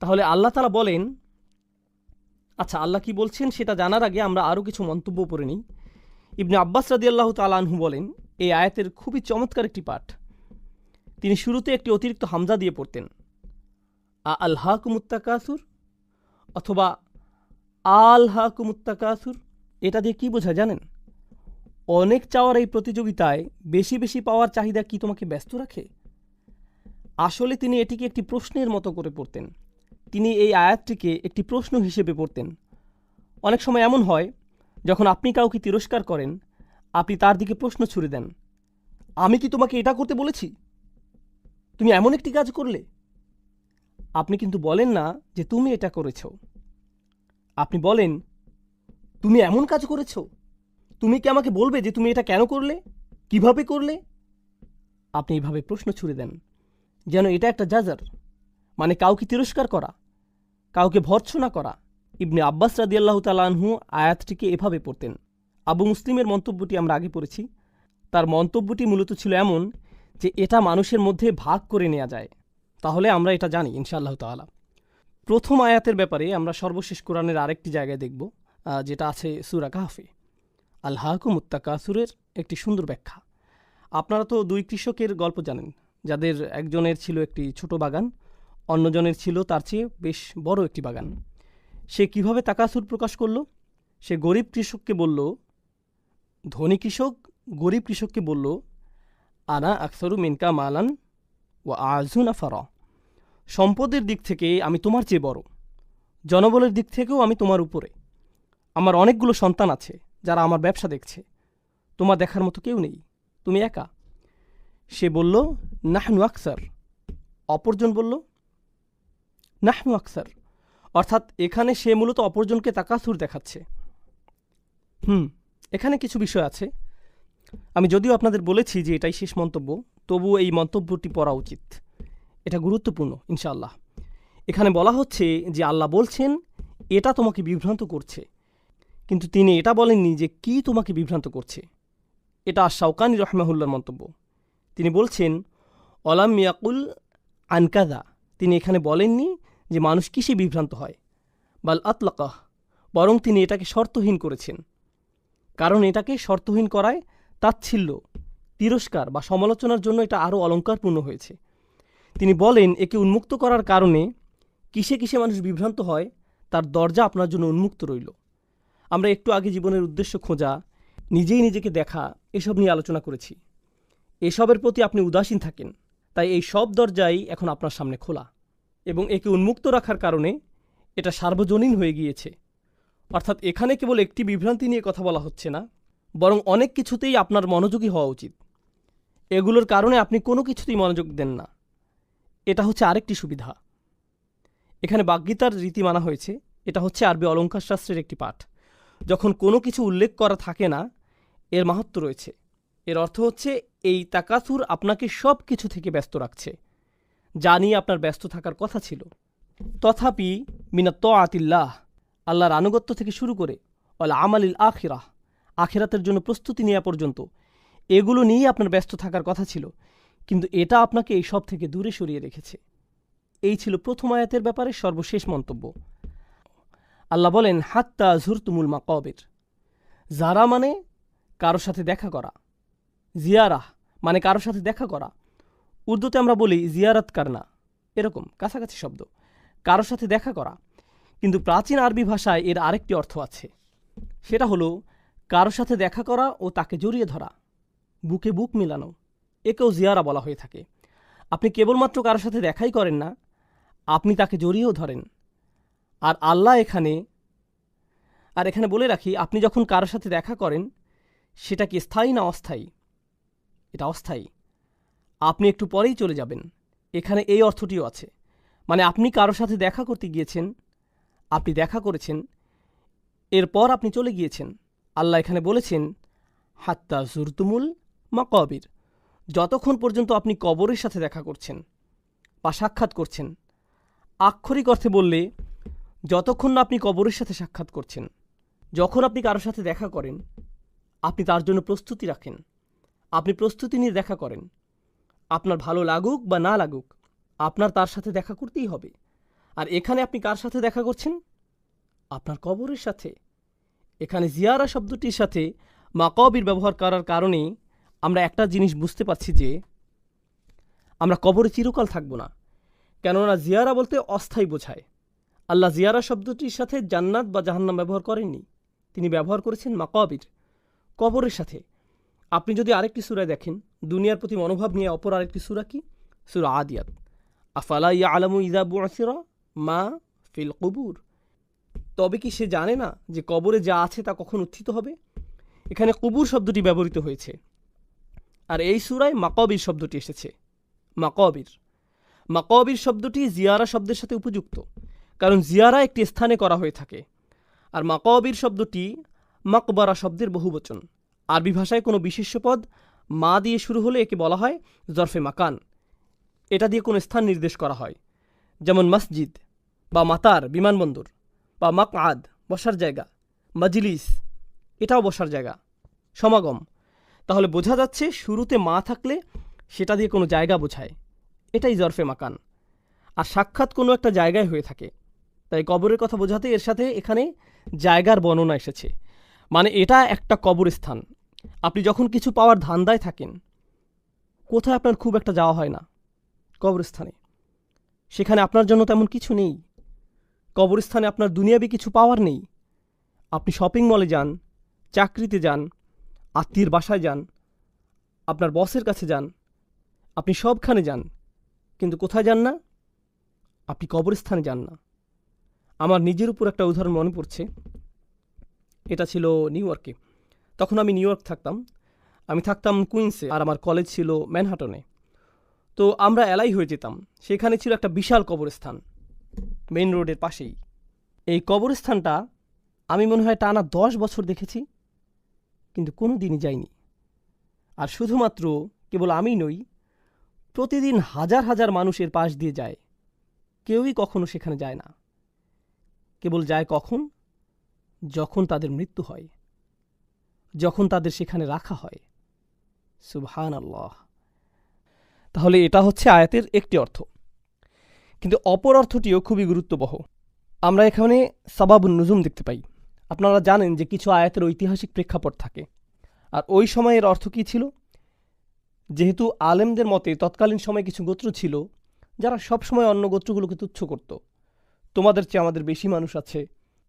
[SPEAKER 1] তাহলে আল্লাহ তাআলা বলেন, আচ্ছা, আল্লাহ কি বলছেন সেটা জানার আগে আমরা আরও কিছু মন্তব্য করে নিই। ইবনে আব্বাস রাদিয়াল্লাহু তাআলা আনহু বলেন, এই আয়াতের খুবই চমৎকার একটি পাঠ। তিনি শুরুতে একটি অতিরিক্ত হামজা দিয়ে পড়তেন, আলহাকুমুত তাকাসুর অথবা আলহাকুমুত তাকাসুর। এটা দিয়ে কি বোঝায় জানেন? অনেক চাওয়ার এই প্রতিযোগিতায় বেশি বেশি পাওয়ার চাহিদা কি তোমাকে ব্যস্ত রাখে? আসলে তিনি এটিকে একটি প্রশ্নের মতো করে পড়তেন। তিনি এই আয়াতটিকে একটি প্রশ্ন হিসেবে পড়তেন। অনেক সময় এমন হয়, যখন আপনি কাউকে তিরস্কার করেন, আপনি তার দিকে প্রশ্ন ছুড়ে দেন, আমি কি তোমাকে এটা করতে বলেছি? তুমি এমন একটি কাজ করলে। আপনি কিন্তু বলেন না যে তুমি এটা করেছ, আপনি বলেন তুমি এমন কাজ করেছ। তুমি কি আমাকে বলবে যে তুমি এটা কেন করলে, কিভাবে করলে? আপনি এইভাবে প্রশ্ন ছুড়ে দেন, যেন এটা একটা জাজার, মানে কাউকে তিরস্কার করা, কাউকে ভর্ৎসনা করা। ইবনে আব্বাস রাদিয়াল্লাহু তাআলা আনহু আয়াতটিকে এভাবে পড়তেন। আবু মুসলিমের মন্তব্যটি আমরা আগে পড়েছি। তার মন্তব্যটি মূলত ছিল এমন যে এটা মানুষের মধ্যে ভাগ করে নেওয়া যায়। তাহলে আমরা এটা জানি ইনশাআল্লাহ তাআলা। প্রথম আয়াতের ব্যাপারে আমরা সর্বশেষ কোরআনের আরেকটি জায়গায় দেখব, যেটা আছে সূরা কাহফে। আলহাকুমুত তাকাসুরের একটি সুন্দর ব্যাখ্যা। আপনারা তো দুই কৃষকের গল্প জানেন, যাদের একজনের ছিল একটি ছোট বাগান, অন্যজনের ছিল তার চেয়ে বেশ বড় একটি বাগান। সে কিভাবে তাকাসুর প্রকাশ করল? সে গরিব কৃষককে বলল, ধনী কৃষক গরিব কৃষককে বলল, আনা আকসরু মিনকা মালান ও আযু নাফারা, সম্পদের দিক থেকে আমি তোমার চেয়ে বড়, জনবলের দিক থেকেও আমি তোমার উপরে। আমার অনেকগুলো সন্তান আছে যারা আমার ব্যবসা দেখছে, তোমার দেখার মতো কেউ নেই, তুমি একা। সে বলল, নাহনু আকসার। অপরজন বলল, নাহনু আকসার। অর্থাৎ এখানে সে মূলত অপরজনকে তাকাসুর দেখাচ্ছে। এখানে কিছু বিষয় আছে। আমি যদিও আপনাদের বলেছি যে এটাই শেষ মন্তব্য, তবুও এই মন্তব্যটি পড়া উচিত, এটা গুরুত্বপূর্ণ ইনশাআল্লাহ। এখানে বলা হচ্ছে যে আল্লাহ বলছেন এটা তোমাকে বিভ্রান্ত করছে, কিন্তু তিনি এটা বলেননি যে কি তোমাকে বিভ্রান্ত করছে। এটা শাওকানি রহমাহুল্লাহর মন্তব্য। তিনি বলছেন, অলাম ইয়াকুল আনকাদা, তিনি এখানে বলেননি যে মানুষ কিসে বিভ্রান্ত হয়, বাল আতলাকাহ, বরং তিনি এটাকে শর্তহীন করেছেন। কারণ এটাকে শর্তহীন করায় তাচ্ছিল্য, তিরস্কার বা সমালোচনার জন্য এটা আরও অলঙ্কারপূর্ণ হয়েছে। তিনি বলেন একে উন্মুক্ত করার কারণে কিসে কিসে মানুষ বিভ্রান্ত হয় তার দরজা আপনার জন্য উন্মুক্ত রইল। আমরা একটু আগে জীবনের উদ্দেশ্য খোঁজা, নিজেই নিজেকে দেখা, এসব নিয়ে আলোচনা করেছি। এসবের প্রতি আপনি উদাসীন থাকেন, তাই এই সব দরজাই এখন আপনার সামনে খোলা, এবং একে উন্মুক্ত রাখার কারণে এটা সার্বজনীন হয়ে গিয়েছে। অর্থাৎ এখানে কেবল একটি বিভ্রান্তি নিয়ে কথা বলা হচ্ছে না, বরং অনেক কিছুতেই আপনার মনোযোগী হওয়া উচিত। এগুলোর কারণে আপনি কোনো কিছুতেই মনোযোগ দেন না, এটা হচ্ছে আরেকটি সুবিধা। এখানে বাগ্যিতার রীতি মানা হয়েছে, এটা হচ্ছে আরবি অলঙ্কার শাস্ত্রের একটি পাঠ। যখন কোনো কিছু উল্লেখ করা থাকে না, এর মাহাত্ম্য রয়েছে। এর অর্থ হচ্ছে এই তাকাসুর আপনাকে সব কিছু থেকে ব্যস্ত রাখছে, যা নিয়ে আপনার ব্যস্ত থাকার কথা ছিল। তথাপি মিনাত তাআতিল্লাহ, আল্লাহর আনুগত্য থেকে শুরু করে ওয়াল আমালিল আখিরাহ, আখিরাতের জন্য প্রস্তুতি নেওয়া পর্যন্ত, এগুলো নিয়েই আপনার ব্যস্ত থাকার কথা ছিল, কিন্তু এটা আপনাকে এই সব থেকে দূরে সরিয়ে রেখেছে। এই ছিল প্রথম আয়াতের ব্যাপারে সর্বশেষ মন্তব্য। আল্লাহ বলেন, হাত্তা জুরতুমুল মাকাবির। যারা মানে কারো সাথে দেখা করা, জিয়ারাহ মানে কারো সাথে দেখা করা। উর্দুতে আমরা বলি জিয়ারাত কারনা, এরকম কাছাকাছি শব্দ, কারো সাথে দেখা করা। কিন্তু প্রাচীন আরবি ভাষায় এর আরেকটি অর্থ আছে, সেটা হলো কারো সাথে দেখা করা ও তাকে জড়িয়ে ধরা, বুকে বুক মিলানো, একেও জিয়ারা বলা হয়ে থাকে। আপনি কেবলমাত্র কারো সাথে দেখাই করেন না, আপনি তাকে জড়িয়েও ধরেন। আর আল্লাহ এখানে বলে রাখি, আপনি যখন কারো সাথে দেখা করেন সেটা কি স্থায়ী না অস্থায়ী? এটা অস্থায়ী, আপনি একটু পরেই চলে যাবেন। এখানে এই অর্থটিও আছে, মানে আপনি কারো সাথে দেখা করতে গিয়েছেন, আপনি দেখা করেছেন, এরপর আপনি চলে গিয়েছেন। আল্লাহ এখানে বলেছেন হাত্তা জুরতুমুল মাকাবির, যতক্ষণ পর্যন্ত আপনি কবরের সাথে দেখা করছেন বা সাক্ষাৎ করছেন। আক্ষরিক অর্থে বললে যতক্ষণ না আপনি কবরের সাথে সাক্ষাৎ করছেন। যখন আপনি কারোর সাথে দেখা করেন, আপনি তার জন্য প্রস্তুতি রাখেন, আপনি প্রস্তুতি নিয়ে দেখা করেন। আপনার ভালো লাগুক বা না লাগুক, আপনার তার সাথে দেখা করতেই হবে। আর এখানে আপনি কার সাথে দেখা করছেন? আপনার কবরের সাথে। এখানে জিয়ারা শব্দটির সাথে মাকাবির ব্যবহার করার কারণে আমরা একটা জিনিস বুঝতে পারছি যে আমরা কবরে চিরকাল থাকব না, কেননা জিয়ারা বলতে অস্থায়ী বোঝায়। আল্লাহ জিয়ারা শব্দটির সাথে জান্নাত বা জাহান্নাম ব্যবহার করেননি, তিনি ব্যবহার করেছেন মাকাবির, কবরের সাথে। আপনি যদি আরেকটি সূরা দেখেন, দুনিয়ার প্রতি মনোভাব নিয়ে অপর আরেকটি সূরা কি? সূরা আদিয়াত। আফালা ইয়ালামু ইযা বু'সিরা মা ফিল কুবুর, তবে কি সে জানে না যে কবরে যা আছে তা কখন উত্থিত হবে? এখানে কুবুর শব্দটি ব্যবহৃত হয়েছে, আর এই সূরায় মাকাবির শব্দটি এসেছে। মাকাবির শব্দটি জিয়ারা শব্দের সাথে উপযুক্ত, কারণ জিয়ারা একটি স্থানে করা হয়ে থাকে। আর মাকাবির শব্দটি মাকবারা শব্দের বহুবচন। আরবি ভাষায় কোনো বিশেষ্য পদ মা দিয়ে শুরু হলে একে বলা হয় জরফে মাকান, এটা দিয়ে কোনো স্থান নির্দেশ করা হয়, যেমন মসজিদ বা মাতার বিমানবন্দর, বা মাকআদ বসার জায়গা, মাজলিস এটাও বসার জায়গা, সমাগম। তাহলে বোঝা যাচ্ছে শুরুতে মা থাকলে সেটা দিয়ে কোনো জায়গা বোঝায়, এটাই জরফে মাকান। আর সাক্ষাৎ কোনো একটা জায়গায় হয়ে থাকে, তাই কবরের কথা বোঝাতে এর সাথে এখানে জায়গার বর্ণনা এসেছে, মানে এটা একটা কবরস্থান। আপনি যখন কিছু পাওয়ার ধান্দায় থাকেন, কোথায় আপনার খুব একটা যাওয়া হয় না? কবরস্থানে। সেখানে আপনার জন্য তেমন কিছু নেই। কবরস্থানে আপনার দুনিয়াবি কিছু পাওয়ার নেই, আপনি শপিং মলে যান, চাকরিতে যান, আত্মীয়ের বাসায় যান, আপনার বসের কাছে যান, আপনি সবখানে যান, কিন্তু কোথায় যান না? আপনি কবরস্থানে যান না। আমার নিজের উপর একটা উদাহরণ মনে পড়ছে। এটা ছিল নিউ ইয়র্কে। তখন আমি নিউ ইয়র্ক থাকতাম। আমি থাকতাম কুইন্সে, আর আমার কলেজ ছিল ম্যানহাটনে। তো আমরা এলাই হয়ে যেতাম। সেখানে ছিল একটা বিশাল কবরস্থান, মেইন রোডের পাশেই। এই কবরস্থানটা আমি মনে হয় টানা 10 বছর দেখেছি, কিন্তু কোনো দিনই যাইনি। আর শুধুমাত্র কেবল আমি নই, প্রতিদিন হাজার হাজার মানুষের পাশ দিয়ে যায়। কেউই কখনো সেখানে যায় না। কেবল যায় কখন? যখন তাদের মৃত্যু হয়, যখন তাদের সেখানে রাখা হয়। সুবহানাল্লাহ। তাহলে এটা হচ্ছে আয়াতের একটি অর্থ, কিন্তু অপর অর্থটিও খুবই গুরুত্ববহ। আমরা এখানে সাবাবুন নুজুম দেখতে পাই। আপনারা জানেন যে কিছু আয়াতের ঐতিহাসিক প্রেক্ষাপট থাকে, আর ওই সময়ের অর্থ কী ছিল? যেহেতু আলেমদের মতে তৎকালীন সময়ে কিছু গোত্র ছিল যারা সবসময় অন্য গোত্রগুলোকে তুচ্ছ করত। তোমাদের চেয়ে আমাদের বেশি মানুষ আছে,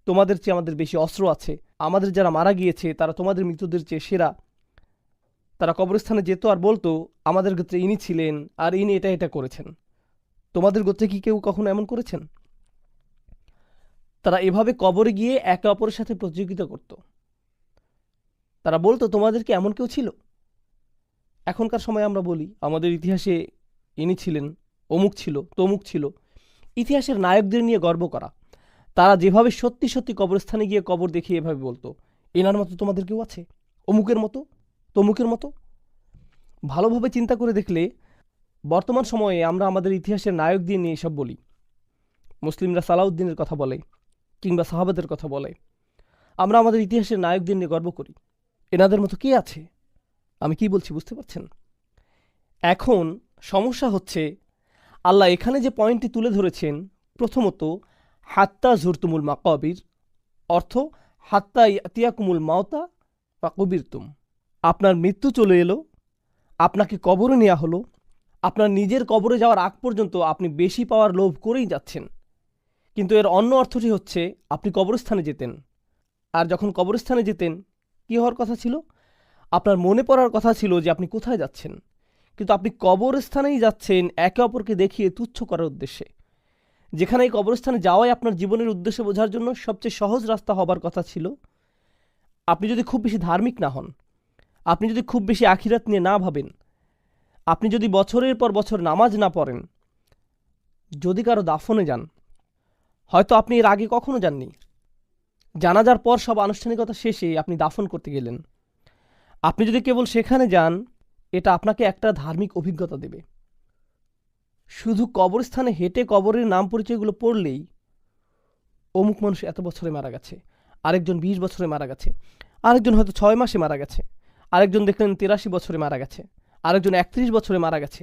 [SPEAKER 1] তোমাদের চেয়ে আমাদের বেশি অস্ত্র আছে, আমাদের যারা মারা গিয়েছে তারা তোমাদের মৃতদের চেয়ে সেরা। তারা কবরস্থানে যেত আর বলতো, আমাদের গোত্রে ইনি ছিলেন আর ইনি এটা এটা করেছেন। তোমাদের গোত্রে কি কেউ কখনো এমন করেছেন? তারা এভাবে কবরে গিয়ে একে অপরের সাথে প্রতিযোগিতা করত। তারা বলতো, তোমাদের কি এমন কেউ ছিল? এখনকার সময় আমরা বলি, আমাদের ইতিহাসে ইনি ছিলেন, অমুক ছিল, তমুক ছিল। ইতিহাসের নায়কদের নিয়ে গর্ব করা। তারা যেভাবে সত্যি সত্যি কবরস্থানে গিয়ে কবর দেখিয়ে এভাবে বলতো, এনার মতো তোমাদের কেউ আছে? অমুকের মতো, তমুকের মতো? ভালোভাবে চিন্তা করে দেখলে বর্তমান সময়ে আমরা আমাদের ইতিহাসের নায়ক দিয়ে নিয়ে এসব বলি। মুসলিমরা সালাউদ্দিনের কথা বলে, কিংবা সাহাবাদের কথা বলে। আমরা আমাদের ইতিহাসের নায়কদের নিয়ে গর্ব করি। এনাদের মতো কে আছে? আমি কি বলছি বুঝতে পারছেন? এখন সমস্যা হচ্ছে, আল্লাহ এখানে যে পয়েন্টটি তুলে ধরেছেন, প্রথমত হাত্তা জুরতুমুল মাকাবির, অর্থ হাত্তা ইয়াতিয়াকুমুল মাওতা বা কবিরতুম। আপনার মৃত্যু চলে এলো, আপনাকে কবরে নেওয়া হলো, আপনার নিজের কবরে যাওয়ার আগ পর্যন্ত আপনি বেশি পাওয়ার লোভ করেই যাচ্ছেন। কিন্তু এর অন্য অর্থটি হচ্ছে, আপনি কবরস্থানে যেতেন, আর যখন কবরস্থানে যেতেন কী হওয়ার কথা ছিল? আপনার মনে পড়ার কথা ছিল যে আপনি কোথায় যাচ্ছেন, কিন্তু আপনি কবরস্থানেই যাচ্ছেন একে অপরকে দেখিয়ে তুচ্ছ করার উদ্দেশ্যে। যেখানে এই কবরস্থানে যাওয়াই আপনার জীবনের উদ্দেশ্য বোঝার জন্য সবচেয়ে সহজ রাস্তা হবার কথা ছিল। আপনি যদি খুব বেশি ধার্মিক না হন, আপনি যদি খুব বেশি আখিরাত নিয়ে না ভাবেন, আপনি যদি বছরের পর বছর নামাজ না পড়েন, যদি কারো দাফনে যান, হয়তো আপনি এর আগে কখনো যাননি, জানাজার পর সব আনুষ্ঠানিকতা শেষে আপনি দাফন করতে গেলেন, আপনি যদি কেবল সেখানে যান, এটা আপনাকে একটা ধার্মিক অভিজ্ঞতা দেবে। শুধু কবরস্থানে হেঁটে কবরের নাম পরিচয়গুলো পড়লেই, অমুক মানুষ এত বছরে মারা গেছে, আরেকজন 20 বছরে মারা গেছে, আরেকজন হয়তো 6 মাসে মারা গেছে, আরেকজন দেখলেন 83 বছরে মারা গেছে, আরেকজন 31 বছরে মারা গেছে।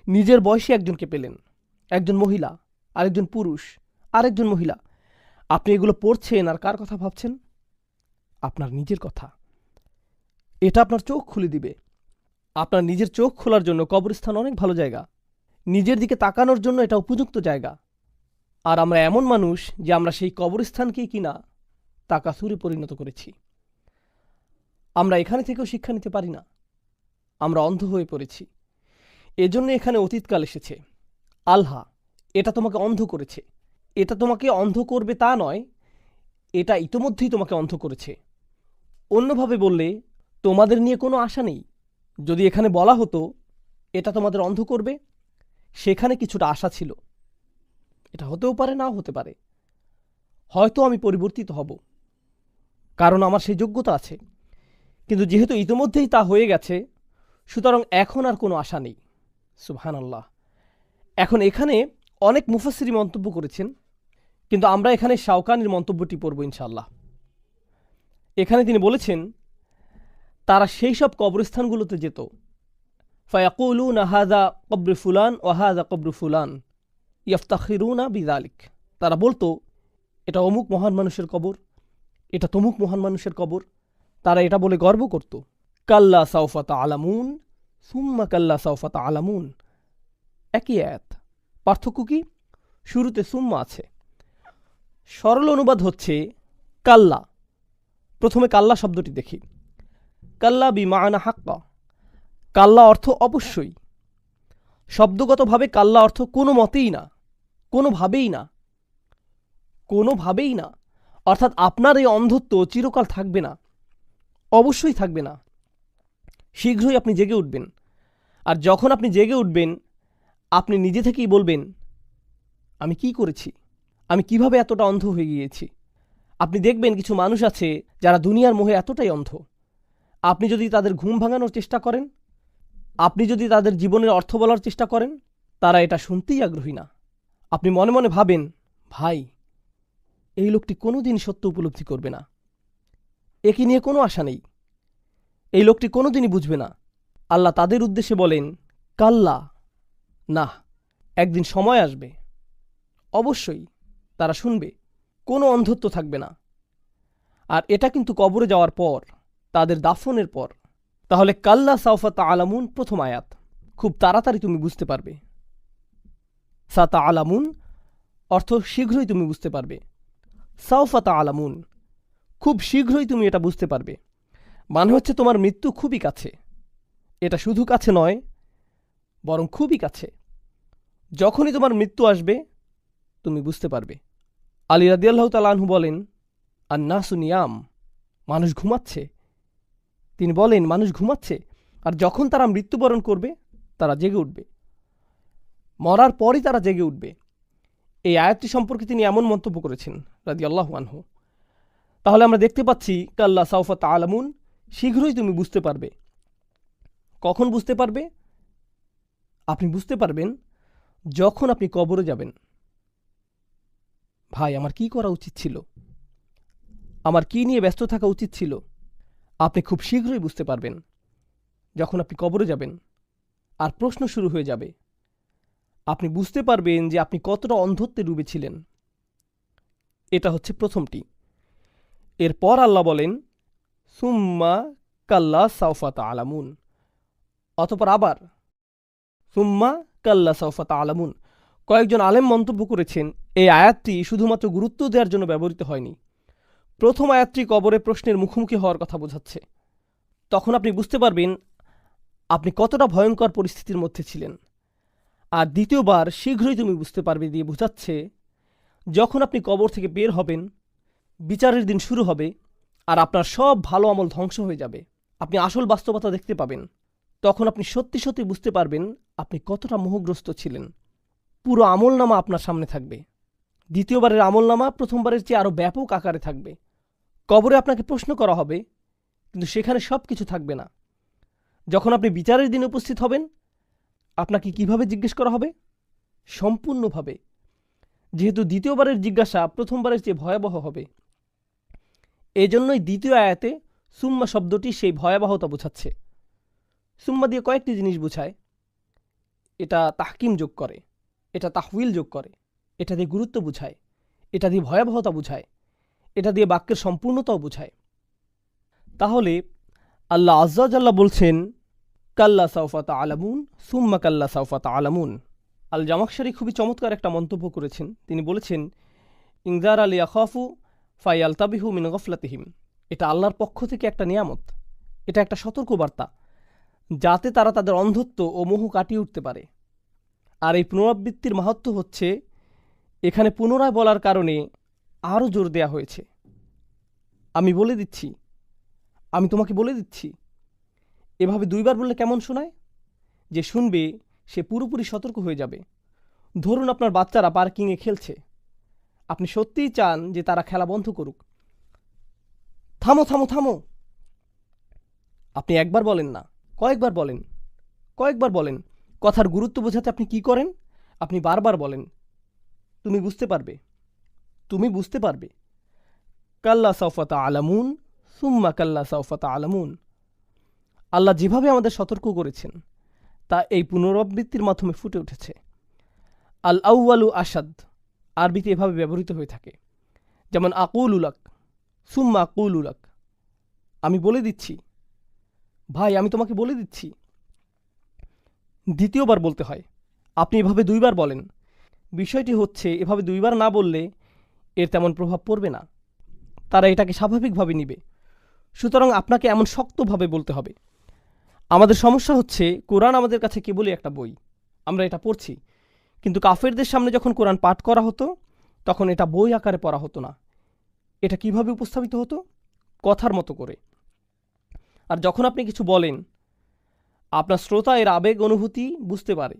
[SPEAKER 1] নিজের বয়সী একজনকে পেলেন, একজন মহিলা, আরেকজন পুরুষ, আরেকজন মহিলা। আপনি এগুলো পড়ছেন আর কার কথা ভাবছেন? আপনার নিজের কথা। এটা আপনার চোখ খুলে দিবে। আপনার নিজের চোখ খোলার জন্য কবরস্থান অনেক ভালো জায়গা, নিজের দিকে তাকানোর জন্য এটা উপযুক্ত জায়গা। আর আমরা এমন মানুষ যে আমরা সেই কবরস্থানকেই কিনা তাকাসুরে পরিণত করেছি। আমরা এখানে থেকেও শিক্ষা নিতে পারি না, আমরা অন্ধ হয়ে পড়েছি। এজন্য এখানে অতীতকাল এসেছে। আল্লাহ এটা তোমাকে অন্ধ করেছে। এটা তোমাকে অন্ধ করবে তা নয়, এটা ইতোমধ্যেই তোমাকে অন্ধ করেছে। অন্যভাবে বললে, তোমাদের নিয়ে কোনো আশা নেই। যদি এখানে বলা হতো এটা তোমাদের অন্ধ করবে, সেখানে কিছুটা আশা ছিল। এটা হতেও পারে, নাও হতে পারে। হয়তো আমি পরিবর্তিত হব, কারণ আমার সেই যোগ্যতা আছে। কিন্তু যেহেতু ইতোমধ্যেই তা হয়ে গেছে, সুতরাং এখন আর কোনো আশা নেই। সুবহানাল্লাহ। এখন এখানে অনেক মুফাসসিরি মন্তব্য করেছেন, কিন্তু আমরা এখানে শাওকানির মন্তব্যটি পড়ব ইনশাআল্লাহ। এখানে তিনি বলেছেন, তারা সেই সব কবরস্থানগুলোতে যেত, ফায়াকুলুনা হাযা কবর ফুলান ওয়া হাযা কবর ফুলান ইফতাখিরুনা বিযালিক। তারা বলতো, এটা অমুক মহান মানুষের কবর, এটা তমুক মহান মানুষের কবর। তারা এটা বলে গর্ব করত। কাল্লা সাউফা তা'লামুন সুম্মা কাল্লা সাউফা তা'লামুন, একই আয়াত, পার্থক্য কি? শুরুতে সুম্মা আছে। সরল অনুবাদ হচ্ছে কাল্লা, প্রথমে কাল্লা শব্দটি দেখি। কাল্লা বিমাআনা হাক্কা, কাল্লা অর্থ অবশ্যই। শব্দগতভাবে কাল্লা অর্থ কোনো মতেই না, কোনোভাবেই না, কোনোভাবেই না। অর্থাৎ আপনার এই অন্ধত্ব চিরকাল থাকবে না, অবশ্যই থাকবে না। শীঘ্রই আপনি জেগে উঠবেন। আর যখন আপনি জেগে উঠবেন, আপনি নিজে থেকেই বলবেন, আমি কি করেছি, আমি কিভাবে এতটা অন্ধ হয়ে গিয়েছি। আপনি দেখবেন কিছু মানুষ আছে যারা দুনিয়ার মোহে এতটাই অন্ধ, আপনি যদি তাদের ঘুম ভাঙানোর চেষ্টা করেন, আপনি যদি তাদের জীবনের অর্থ বলার চেষ্টা করেন, তারা এটা শুনতেই আগ্রহী না। আপনি মনে মনে ভাবেন, ভাই এই লোকটি কোনোদিন সত্য উপলব্ধি করবে না, একে নিয়ে কোনো আশা নেই, এই লোকটি কোনোদিনই বুঝবে না। আল্লাহ তাদের উদ্দেশ্যে বলেন, কাল্লা, না, একদিন সময় আসবে, অবশ্যই তারা শুনবে, কোনো অন্ধত্ব থাকবে না। আর এটা কিন্তু কবরে যাওয়ার পর, তাদের দাফনের পর। তাহলে কাল্লা সাউফা তাআলামুন প্রথম আয়াত, খুব তাড়াতাড়ি তুমি বুঝতে পারবে। সা তাআলামুন অর্থ শীঘ্রই তুমি বুঝতে পারবে। সাউফা তাআলামুন, খুব শীঘ্রই তুমি এটা বুঝতে পারবে। মানে হচ্ছে তোমার মৃত্যু খুবই কাছে। এটা শুধু কাছে নয়, বরং খুবই কাছে। যখনই তোমার মৃত্যু আসবে তুমি বুঝতে পারবে। আলী রাদিয়াল্লাহু তাআলা আনহু বলেন, আন-নাসু নিয়াম, মানুষ ঘুমাচ্ছে। তিনি বলেন মানুষ ঘুমাচ্ছে, আর যখন তারা মৃত্যুবরণ করবে তারা জেগে উঠবে, মরার পরই তারা জেগে উঠবে। এই আয়াতটি সম্পর্কে তিনি এমন মন্তব্য করেছেন রাদিয়াল্লাহু আনহু। তাহলে আমরা দেখতে পাচ্ছি কাল্লা সাউফা তাআলামুন, শীঘ্রই তুমি বুঝতে পারবে। কখন বুঝতে পারবে? আপনি বুঝতে পারবেন যখন আপনি কবরে যাবেন। ভাই আমার কি করা উচিত ছিল, আমার কি নিয়ে ব্যস্ত থাকা উচিত ছিল, আপনি খুব শীঘ্রই বুঝতে পারবেন যখন আপনি কবরে যাবেন। আর প্রশ্ন শুরু হয়ে যাবে, আপনি বুঝতে পারবেন যে আপনি কতটা অন্ধত্বে ডুবেছিলেন। এটা হচ্ছে প্রথমটি। এরপর আল্লাহ বলেন, সুম্মা কাল্লা সাউফা তাআলামুন, অতঃপর আবার সুম্মা কাল্লা সাউফা তাআলামুন। কয়েকজন আলেম মন্তব্য করেছেন, এই আয়াতটি শুধুমাত্র গুরুত্ব দেওয়ার জন্য ব্যবহৃত হয়নি। প্রথম আয়াতটি কবরে প্রশ্নের মুখোমুখি হওয়ার কথা বোঝাচ্ছে। তখন আপনি বুঝতে পারবেন আপনি কতটা ভয়ঙ্কর পরিস্থিতির মধ্যে ছিলেন। আর দ্বিতীয়বার শীঘ্রই তুমি বুঝতে পারবে দিয়ে বোঝাচ্ছে যখন আপনি কবর থেকে বের হবেন, বিচারের দিন শুরু হবে, আর আপনার সব ভালো আমল ধ্বংস হয়ে যাবে। আপনি আসল বাস্তবতা দেখতে পাবেন। তখন আপনি সত্যি সত্যি বুঝতে পারবেন আপনি কতটা মোহগ্রস্ত ছিলেন। পুরো আমলনামা আপনার সামনে থাকবে। দ্বিতীয়বারের আমলনামা প্রথমবারের চেয়ে আরও ব্যাপক আকারে থাকবে। কবরে আপনাকে প্রশ্ন করা হবে, কিন্তু সেখানে সব কিছু থাকবে না। যখন আপনি বিচারের দিনে উপস্থিত হবেন, আপনাকে কিভাবে জিজ্ঞেস করা হবে? সম্পূর্ণভাবে। যেহেতু দ্বিতীয়বারের জিজ্ঞাসা প্রথমবারের চেয়ে ভয়াবহ হবে, এজন্যই দ্বিতীয় আয়াতে সুম্মা শব্দটি সেই ভয়াবহতা বোঝাচ্ছে। সুম্মা দিয়ে কয়েকটি জিনিস বোঝায়। এটা তাহকিম যোগ করে, এটা তাহউইল যোগ করে, এটা দিয়ে গুরুত্ব বুঝায়, এটা দিয়ে ভয়াবহতা বুঝায়, এটা দিয়ে বাক্যের সম্পূর্ণতাও বুঝায়। তাহলে আল্লাহ আজ্জা ওয়া জাল্লা বলছেন, কাল্লা সাউফা তাআলামুন সুম্মা কাল্লা সাউফা তাআলামুন। আল জামাখশারি খুবই চমৎকার একটা মন্তব্য করেছেন। তিনি বলেছেন, ইনজার আল ইয়াখাফু ফায়ালতাবিহু মিন গফলাতিহিম। এটা আল্লাহর পক্ষ থেকে একটা নিয়ামত, এটা একটা সতর্কবার্তা, যাতে তারা তাদের অন্ধত্ব ও মোহ কাটিয়ে উঠতে পারে। আর এই পুনরাবৃত্তির মাহাত্ম্য হচ্ছে, এখানে পুনরায় বলার কারণে আরও জোর দেয়া হয়েছে। আমি বলে দিচ্ছি, আমি তোমাকে বলে দিচ্ছি। এভাবে দুইবার বললে কেমন শোনায়? যে শুনবে সে পুরোপুরি সতর্ক হয়ে যাবে। ধরুন আপনার বাচ্চারা পার্কিংয়ে খেলছে, আপনি সত্যিই চান যে তারা খেলা বন্ধ করুক। থামো থামো থামো। আপনি একবার বলেন না, কয়েকবার বলেন, কয়েকবার বলেন। কথার গুরুত্ব বোঝাতে আপনি কি করেন? আপনি বারবার বলেন। তুমি বুঝতে পারবে, তুমি বুঝতে পারবে। কাল্লা সাউফা তাআলামুন সুম্মা কাল্লা সাউফা তাআলামুন। আল্লাহ যেভাবে আমাদের সতর্ক করেছেন তা এই পুনরাবৃত্তির মাধ্যমে ফুটে উঠেছে। আল আউয়ালু আসাদ আরবিতে এভাবে ব্যবহৃত হয়ে থাকে। যেমন আকুল উলাক, সুম্মা আকুল উলাক, আমি বলে দিচ্ছি। ভাই আমি তোমাকে বলে দিচ্ছি। দ্বিতীয়বার বলতে হয়। আপনি এভাবে দুইবার বলেন। বিষয়টি হচ্ছে, এভাবে দুইবার না বললে এর তেমন প্রভাব পড়বে না। তারা এটাকে স্বাভাবিকভাবে নিবে। সুতরাং আপনাকে এমন শক্তভাবে বলতে হবে। আমাদের সমস্যা হচ্ছে কোরআন আমাদের কাছে কেবলই একটা বই, আমরা এটা পড়ছি, কিন্তু কাফেরদের সামনে যখন কোরআন পাঠ করা হতো তখন এটা বই আকারে পড়া হতো না। এটা কিভাবে উপস্থাপিত হতো? কথার মতো করে। আর যখন আপনি কিছু বলেন, আপনার শ্রোতা এর আবেগ অনুভূতি বুঝতে পারে,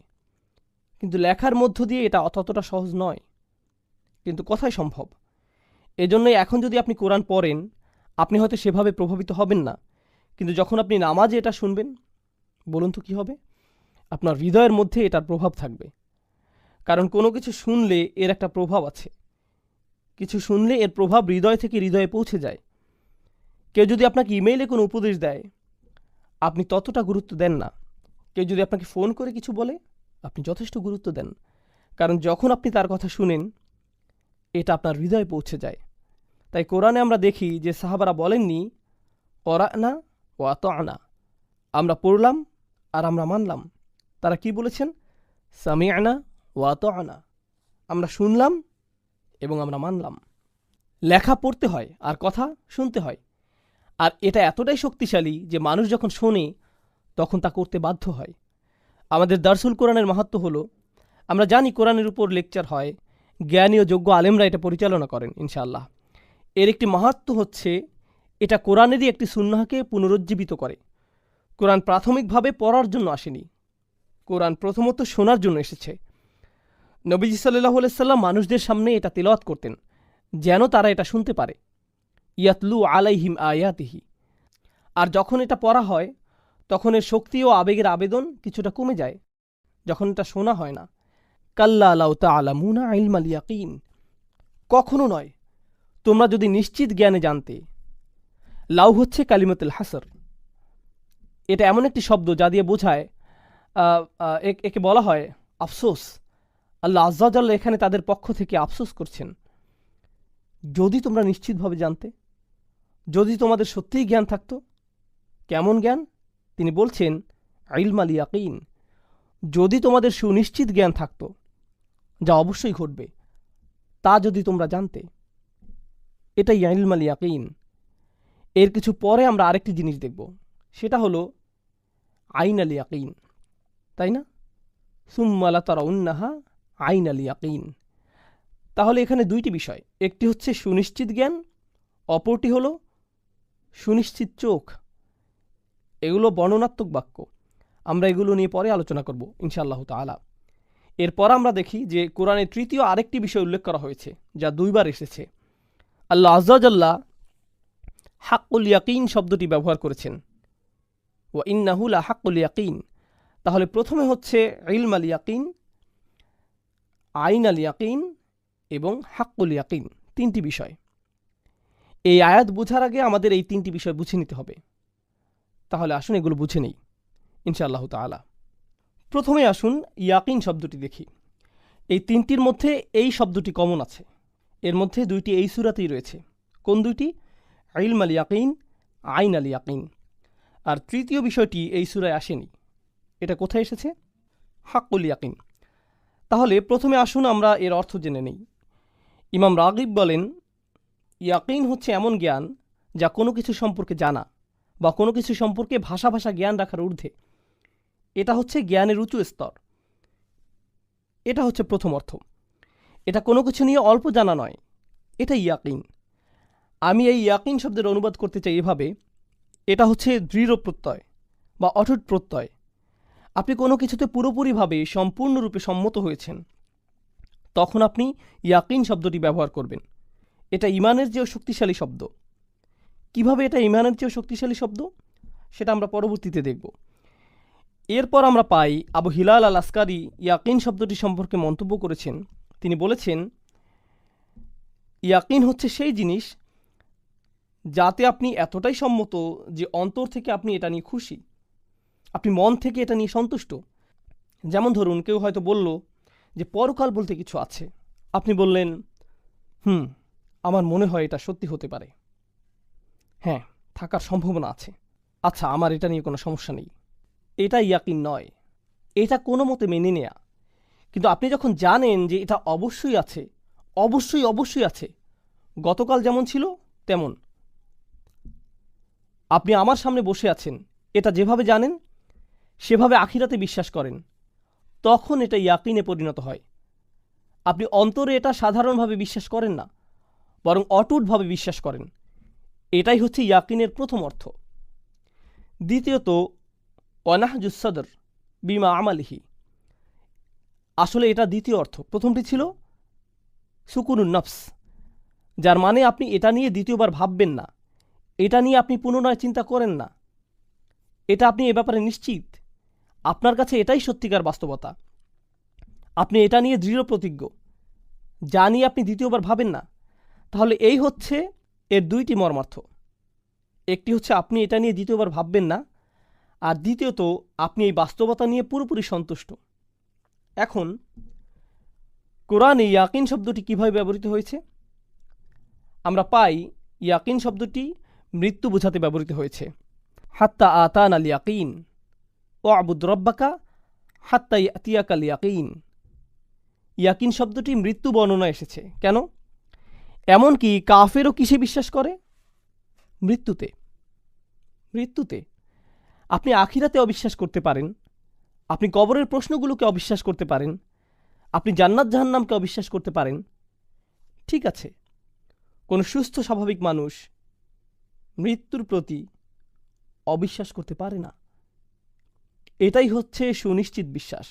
[SPEAKER 1] কিন্তু লেখার মধ্য দিয়ে এটা ততটা সহজ নয়, কিন্তু কথাই সম্ভব। এজন্যই এখন যদি আপনি কোরআন পড়েন, আপনি হয়তো সেভাবে প্রভাবিত হবেন না, কিন্তু যখন আপনি নামাজে এটা শুনবেন, বলুন তো কী হবে? আপনার হৃদয়ের মধ্যে এটার প্রভাব থাকবে। কারণ কোনো কিছু শুনলে এর একটা প্রভাব আছে, কিছু শুনলে এর প্রভাব হৃদয় থেকে হৃদয়ে পৌঁছে যায়। কেউ যদি আপনাকে ইমেইলে কোনো উপদেশ দেয়, আপনি ততটা গুরুত্ব দেন না। কেউ যদি আপনাকে ফোন করে কিছু বলে, আপনি যথেষ্ট গুরুত্ব দেন, কারণ যখন আপনি তার কথা শুনেন, এটা আপনার হৃদয়ে পৌঁছে যায়। তাই কোরআনে আমরা দেখি যে সাহাবারা বলেননি করানা ও আতআনা, আমরা পড়লাম আর আমরা মানলাম। তারা কি বলেছেন? সামিআনা ও আতআনা, আমরা শুনলাম এবং আমরা মানলাম। লেখা পড়তে হয় আর কথা শুনতে হয়, আর এটা এতটাই শক্তিশালী যে মানুষ যখন শোনে তখন তা করতে বাধ্য হয়। আমাদের দারসুল কোরআনের মাহাত্ম্য হলো, আমরা জানি কোরআনের উপর লেকচার হয়, জ্ঞানী ও যোগ্য আলেমরা এটা পরিচালনা করেন ইনশাআল্লাহ। এর একটি মাহাত্ম্য হচ্ছে এটা কোরআনেরই একটি সুন্নাহকে পুনরুজ্জীবিত করে। কোরআন প্রাথমিকভাবে পড়ার জন্য আসেনি, কোরআন প্রথমত শোনার জন্য এসেছে। নবীজি সাল্লাল্লাহু আলাইহি সাল্লাম মানুষদের সামনে এটা তিলাওয়াত করতেন যেন তারা এটা শুনতে পারে। ইয়াতলু আলাইহিম আয়াতিহি। আর যখন এটা পড়া হয় তখন এর শক্তি ও আবেগের আবেদন কিছুটা কমে যায়, যখন এটা শোনা হয় না। কাল্লা লাউ তা'লামুনা ইলমাল ইয়াকিন, কখনো নয়, তোমরা যদি নিশ্চিত জ্ঞানে জানতে। লাউ হচ্ছে কালিমাতুল হাসর। এটা এমন একটি শব্দ যা দিয়ে বোঝায়, একে বলা হয় আফসোস। আল্লাহ আজ্জা ওয়া জাল্লা এখানে তাদের পক্ষ থেকে আফসোস করছেন। যদি তোমরা নিশ্চিতভাবে জানতে, যদি তোমাদের সত্যিই জ্ঞান থাকতো। কেমন জ্ঞান? তিনি বলছেন ইলমাল ইয়াকিন, যদি তোমাদের সুনিশ্চিত জ্ঞান থাকতো, যা অবশ্যই ঘটবে, তা যদি তোমরা জানতে। এটাই ইলমাল ইয়াকিন। এর কিছু পরে আমরা আরেকটি জিনিস দেখব, সেটা হলো আইনাল ইয়াকিন, তাই না? সুম্মা লাতারাউন্নাহা আইনাল ইয়াকিন। তাহলে এখানে দুইটি বিষয়, একটি হচ্ছে সুনিশ্চিত জ্ঞান, অপরটি হলো সুনিশ্চিত চোখ। এগুলো বর্ণনাত্মক বাক্য, আমরা এগুলো নিয়ে পরে আলোচনা করব ইনশাআল্লাহ তাআলা। এরপর আমরা দেখি যে কোরআনে তৃতীয় আরেকটি বিষয় উল্লেখ করা হয়েছে যা দুইবার এসেছে। আল্লাহ আজ্জা ওয়া জাল্লা হাক্কুল ইয়াকিন শব্দটি ব্যবহার করেছেন, ওয়া ইন্নাহু লা হাক্কুল ইয়াকিন। তাহলে প্রথমে হচ্ছে ইলমাল ইয়াকিন, আইনাল ইয়াকিন এবং হাক্কুল ইয়াকিন, তিনটি বিষয়। এই আয়াত বোঝার আগে আমাদের এই তিনটি বিষয় বুঝে নিতে হবে। তাহলে আসুন এগুলো বুঝে নেই ইনশাআল্লাহ তাআলা। প্রথমে আসুন ইয়াকিন শব্দটি দেখি। এই তিনটির মধ্যে এই শব্দটি কমন আছে, এর মধ্যে দুইটি এই সূরাতেই রয়েছে। কোন দুইটি? ইলমাল ইয়াকিন, আইনাল ইয়াকিন। আর তৃতীয় বিষয়টি এই সূরায় আসেনি। এটা কোথায় এসেছে? হাক্কুল ইয়াকিন। তাহলে প্রথমে আসুন আমরা এর অর্থ জেনে নেই। ইমাম রাগিব বলেন, ইয়াকিন হচ্ছে এমন জ্ঞান যা কোনো কিছু সম্পর্কে জানা বা কোনো কিছু সম্পর্কে ভাষা জ্ঞান রাখার ঊর্ধ্বে। এটা হচ্ছে জ্ঞানের উঁচু স্তর। এটা হচ্ছে প্রথম অর্থ। এটা কোনো কিছু নিয়ে অল্প জানা নয়, এটা ইয়াকিন। আমি এই ইয়াকিন শব্দের অনুবাদ করতে চাই এভাবে, এটা হচ্ছে দৃঢ় প্রত্যয় বা অটুট প্রত্যয়। আপনি কোনো কিছুতে পুরোপুরিভাবে সম্পূর্ণরূপে সম্মত হয়েছেন, তখন আপনি ইয়াকিন শব্দটি ব্যবহার করবেন। এটা ইমানের চেয়েও শক্তিশালী শব্দ। কিভাবে এটা ইমানের চেয়েও শক্তিশালী শব্দ, সেটা আমরা পরবর্তীতে দেখব। এরপর আমরা পাই আবু হিলাল আল আসকারি ইয়াকিন শব্দটি সম্পর্কে মন্তব্য করেছেন। তিনি বলেছেন, ইয়াকিন হচ্ছে সেই জিনিস যাতে আপনি এতটাই সম্মত যে অন্তর থেকে আপনি এটা নিয়ে খুশি, আপনি মন থেকে এটা নিয়ে সন্তুষ্ট। যেমন ধরুন, কেউ হয়তো বলল যে পরকাল বলতে কিছু আছে, আপনি বললেন আমার মনে হয় এটা সত্যি হতে পারে, হ্যাঁ থাকার সম্ভাবনা আছে, আচ্ছা আমার এটা নিয়ে কোনো সমস্যা নেই। এটা ইয়াকিন নয়, এটা কোনো মতে মেনে নেয়া। কিন্তু আপনি যখন জানেন যে এটা অবশ্যই আছে, অবশ্যই আছে, গতকাল যেমন ছিল তেমন, আপনি আমার সামনে বসে আছেন, এটা যেভাবে জানেন সেভাবে আখিরাতে বিশ্বাস করেন, তখন এটা ইয়াকিনে পরিণত হয়। আপনি অন্তরে এটা সাধারণভাবে বিশ্বাস করেন না, বরং অটুটভাবে বিশ্বাস করেন। এটাই হচ্ছে ইয়াকিনের প্রথম অর্থ। দ্বিতীয়ত, অনাহজুস সদর বিমা আমালিহি। আসলে এটা দ্বিতীয় অর্থ। প্রথমটি ছিল সুকুনুন নফস, যার মানে আপনি এটা নিয়ে দ্বিতীয়বার ভাববেন না, এটা নিয়ে আপনি পুনরায় চিন্তা করেন না, এটা আপনি এ ব্যাপারে নিশ্চিত, আপনার কাছে এটাই সত্যিকার বাস্তবতা। আপনি এটা নিয়ে দৃঢ় প্রতিজ্ঞ, যা নিয়ে আপনি দ্বিতীয়বার ভাবেন না। তাহলে এই হচ্ছে এর দুইটি মর্মার্থ। একটি হচ্ছে আপনি এটা নিয়ে দ্বিতীয়বার ভাববেন না, আর দ্বিতীয়ত আপনি এই বাস্তবতা নিয়ে পুরোপুরি সন্তুষ্ট। এখন কোরআনে ইয়াকিন শব্দটি কিভাবে ব্যবহৃত হয়েছে? আমরা পাই ইয়াকিন শব্দটি মৃত্যু বোঝাতে ব্যবহৃত হয়েছে। হাত্তা আতান আল ইয়াকিন ও আবুদ রব্বাকা হাত্তা ইয়াতিয়াকাল ইয়াকিন। ইয়াকিন শব্দটি মৃত্যু বর্ণনা এসেছে। কেন? এমনকি কাফেরও কিসে বিশ্বাস করে? মৃত্যুতে। মৃত্যুতে। আপনি আখিরাতে অবিশ্বাস করতে পারেন, আপনি কবরের প্রশ্নগুলোকে অবিশ্বাস করতে পারেন, আপনি জান্নাত জাহান্নামকে অবিশ্বাস করতে পারেন, ঠিক আছে। কোনো সুস্থ স্বাভাবিক মানুষ মৃত্যুর প্রতি অবিশ্বাস করতে পারে না। এটাই হচ্ছে সুনিশ্চিত বিশ্বাস।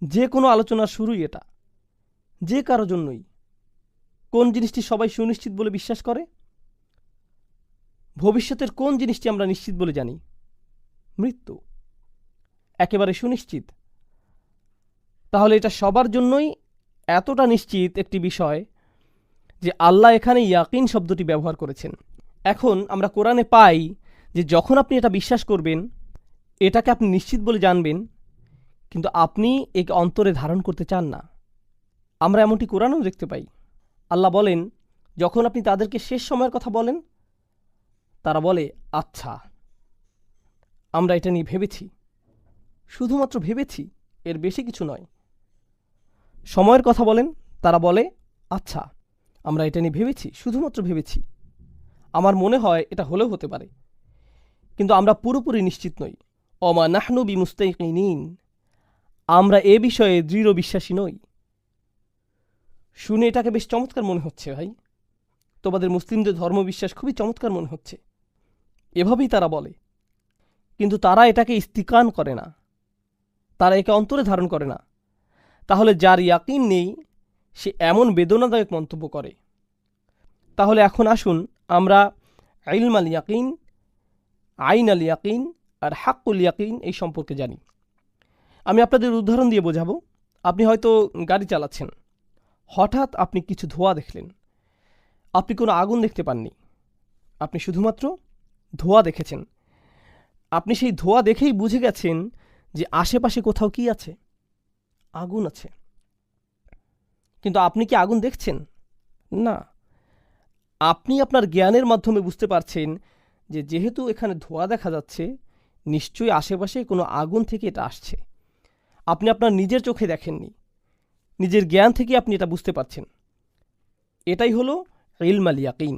[SPEAKER 1] যে কোনো আলোচনার শুরুই এটা, যে কারো জন্যই। কোন জিনিসটি সবাই সুনিশ্চিত বলে বিশ্বাস করে? ভবিষ্যতের কোন জিনিসটি আমরা নিশ্চিত বলে জানি? মৃত্যু। একেবারে সুনিশ্চিত। তাহলে এটা সবার জন্যই এতটা নিশ্চিত একটি বিষয় যে আল্লাহ এখানে ইয়াকিন শব্দটি ব্যবহার করেছেন। এখন আমরা কোরআনে পাই যে যখন আপনি এটা বিশ্বাস করবেন, এটাকে আপনি নিশ্চিত বলে জানবেন, কিন্তু আপনি একে অন্তরে ধারণ করতে চান না। আমরা এমনটি কোরআনেও দেখতে পাই। আল্লাহ বলেন, যখন আপনি তাদেরকে শেষ সময়ের কথা বলেন, তারা বলে, আচ্ছা, আমরা এটা নিয়ে ভেবেছি। শুধুমাত্র ভেবেছি, এর বেশি কিছু নয়। সময়ের কথা বলেন, তারা বলে, আচ্ছা, আমরা এটা নিয়ে ভেবেছি, শুধুমাত্র ভেবেছি। আমার মনে হয় এটা হলেও হতে পারে, কিন্তু আমরা পুরোপুরি নিশ্চিত নই। অমা নাহনু বিমুস্তাইকিনিন। আমরা এ বিষয়ে দৃঢ় বিশ্বাসী নই। শুনে এটাকে বেশ চমৎকার মনে হচ্ছে ভাই। তোমাদের মুসলিমদের ধর্মবিশ্বাস খুবই চমৎকার মনে হচ্ছে। এভাবেই তারা বলে, কিন্তু তারা এটাকে ইস্তিকান করে না, তারা একে অন্তরে ধারণ করে না। তাহলে যার ইয়াকিন নেই সে এমন বেদনাদায়ক মন্তব্য করে। তাহলে এখন আসুন আমরা ইলম আল ইয়াকিন, আইন আল ইয়াকিন আর হাক্কুল ইয়াকিন এই সম্পর্কে জানি। আমি আপনাদের উদাহরণ দিয়ে বোঝাবো। আপনি হয়তো গাড়ি চালাচ্ছেন, হঠাৎ আপনি কিছু ধোঁয়া দেখলেন। আপনি কোনো আগুন দেখতে পাননি, আপনি শুধুমাত্র ধোঁয়া দেখেছেন। আপনি সেই ধোঁয়া দেখেই বুঝে গেছেন যে আশেপাশে কোথাও কি আছে? আগুন আছে। কিন্তু আপনি কি আগুন দেখছেন? না। আপনি আপনার জ্ঞানের মাধ্যমে বুঝতে পারছেন যে যেহেতু এখানে ধোঁয়া দেখা যাচ্ছে, নিশ্চয়ই আশেপাশে কোনো আগুন থেকে এটা আসছে। আপনি আপনার নিজের চোখে দেখেননি, নিজের জ্ঞান থেকে আপনি এটা বুঝতে পারছেন। এটাই হলো ইলম আল ইয়াকিন।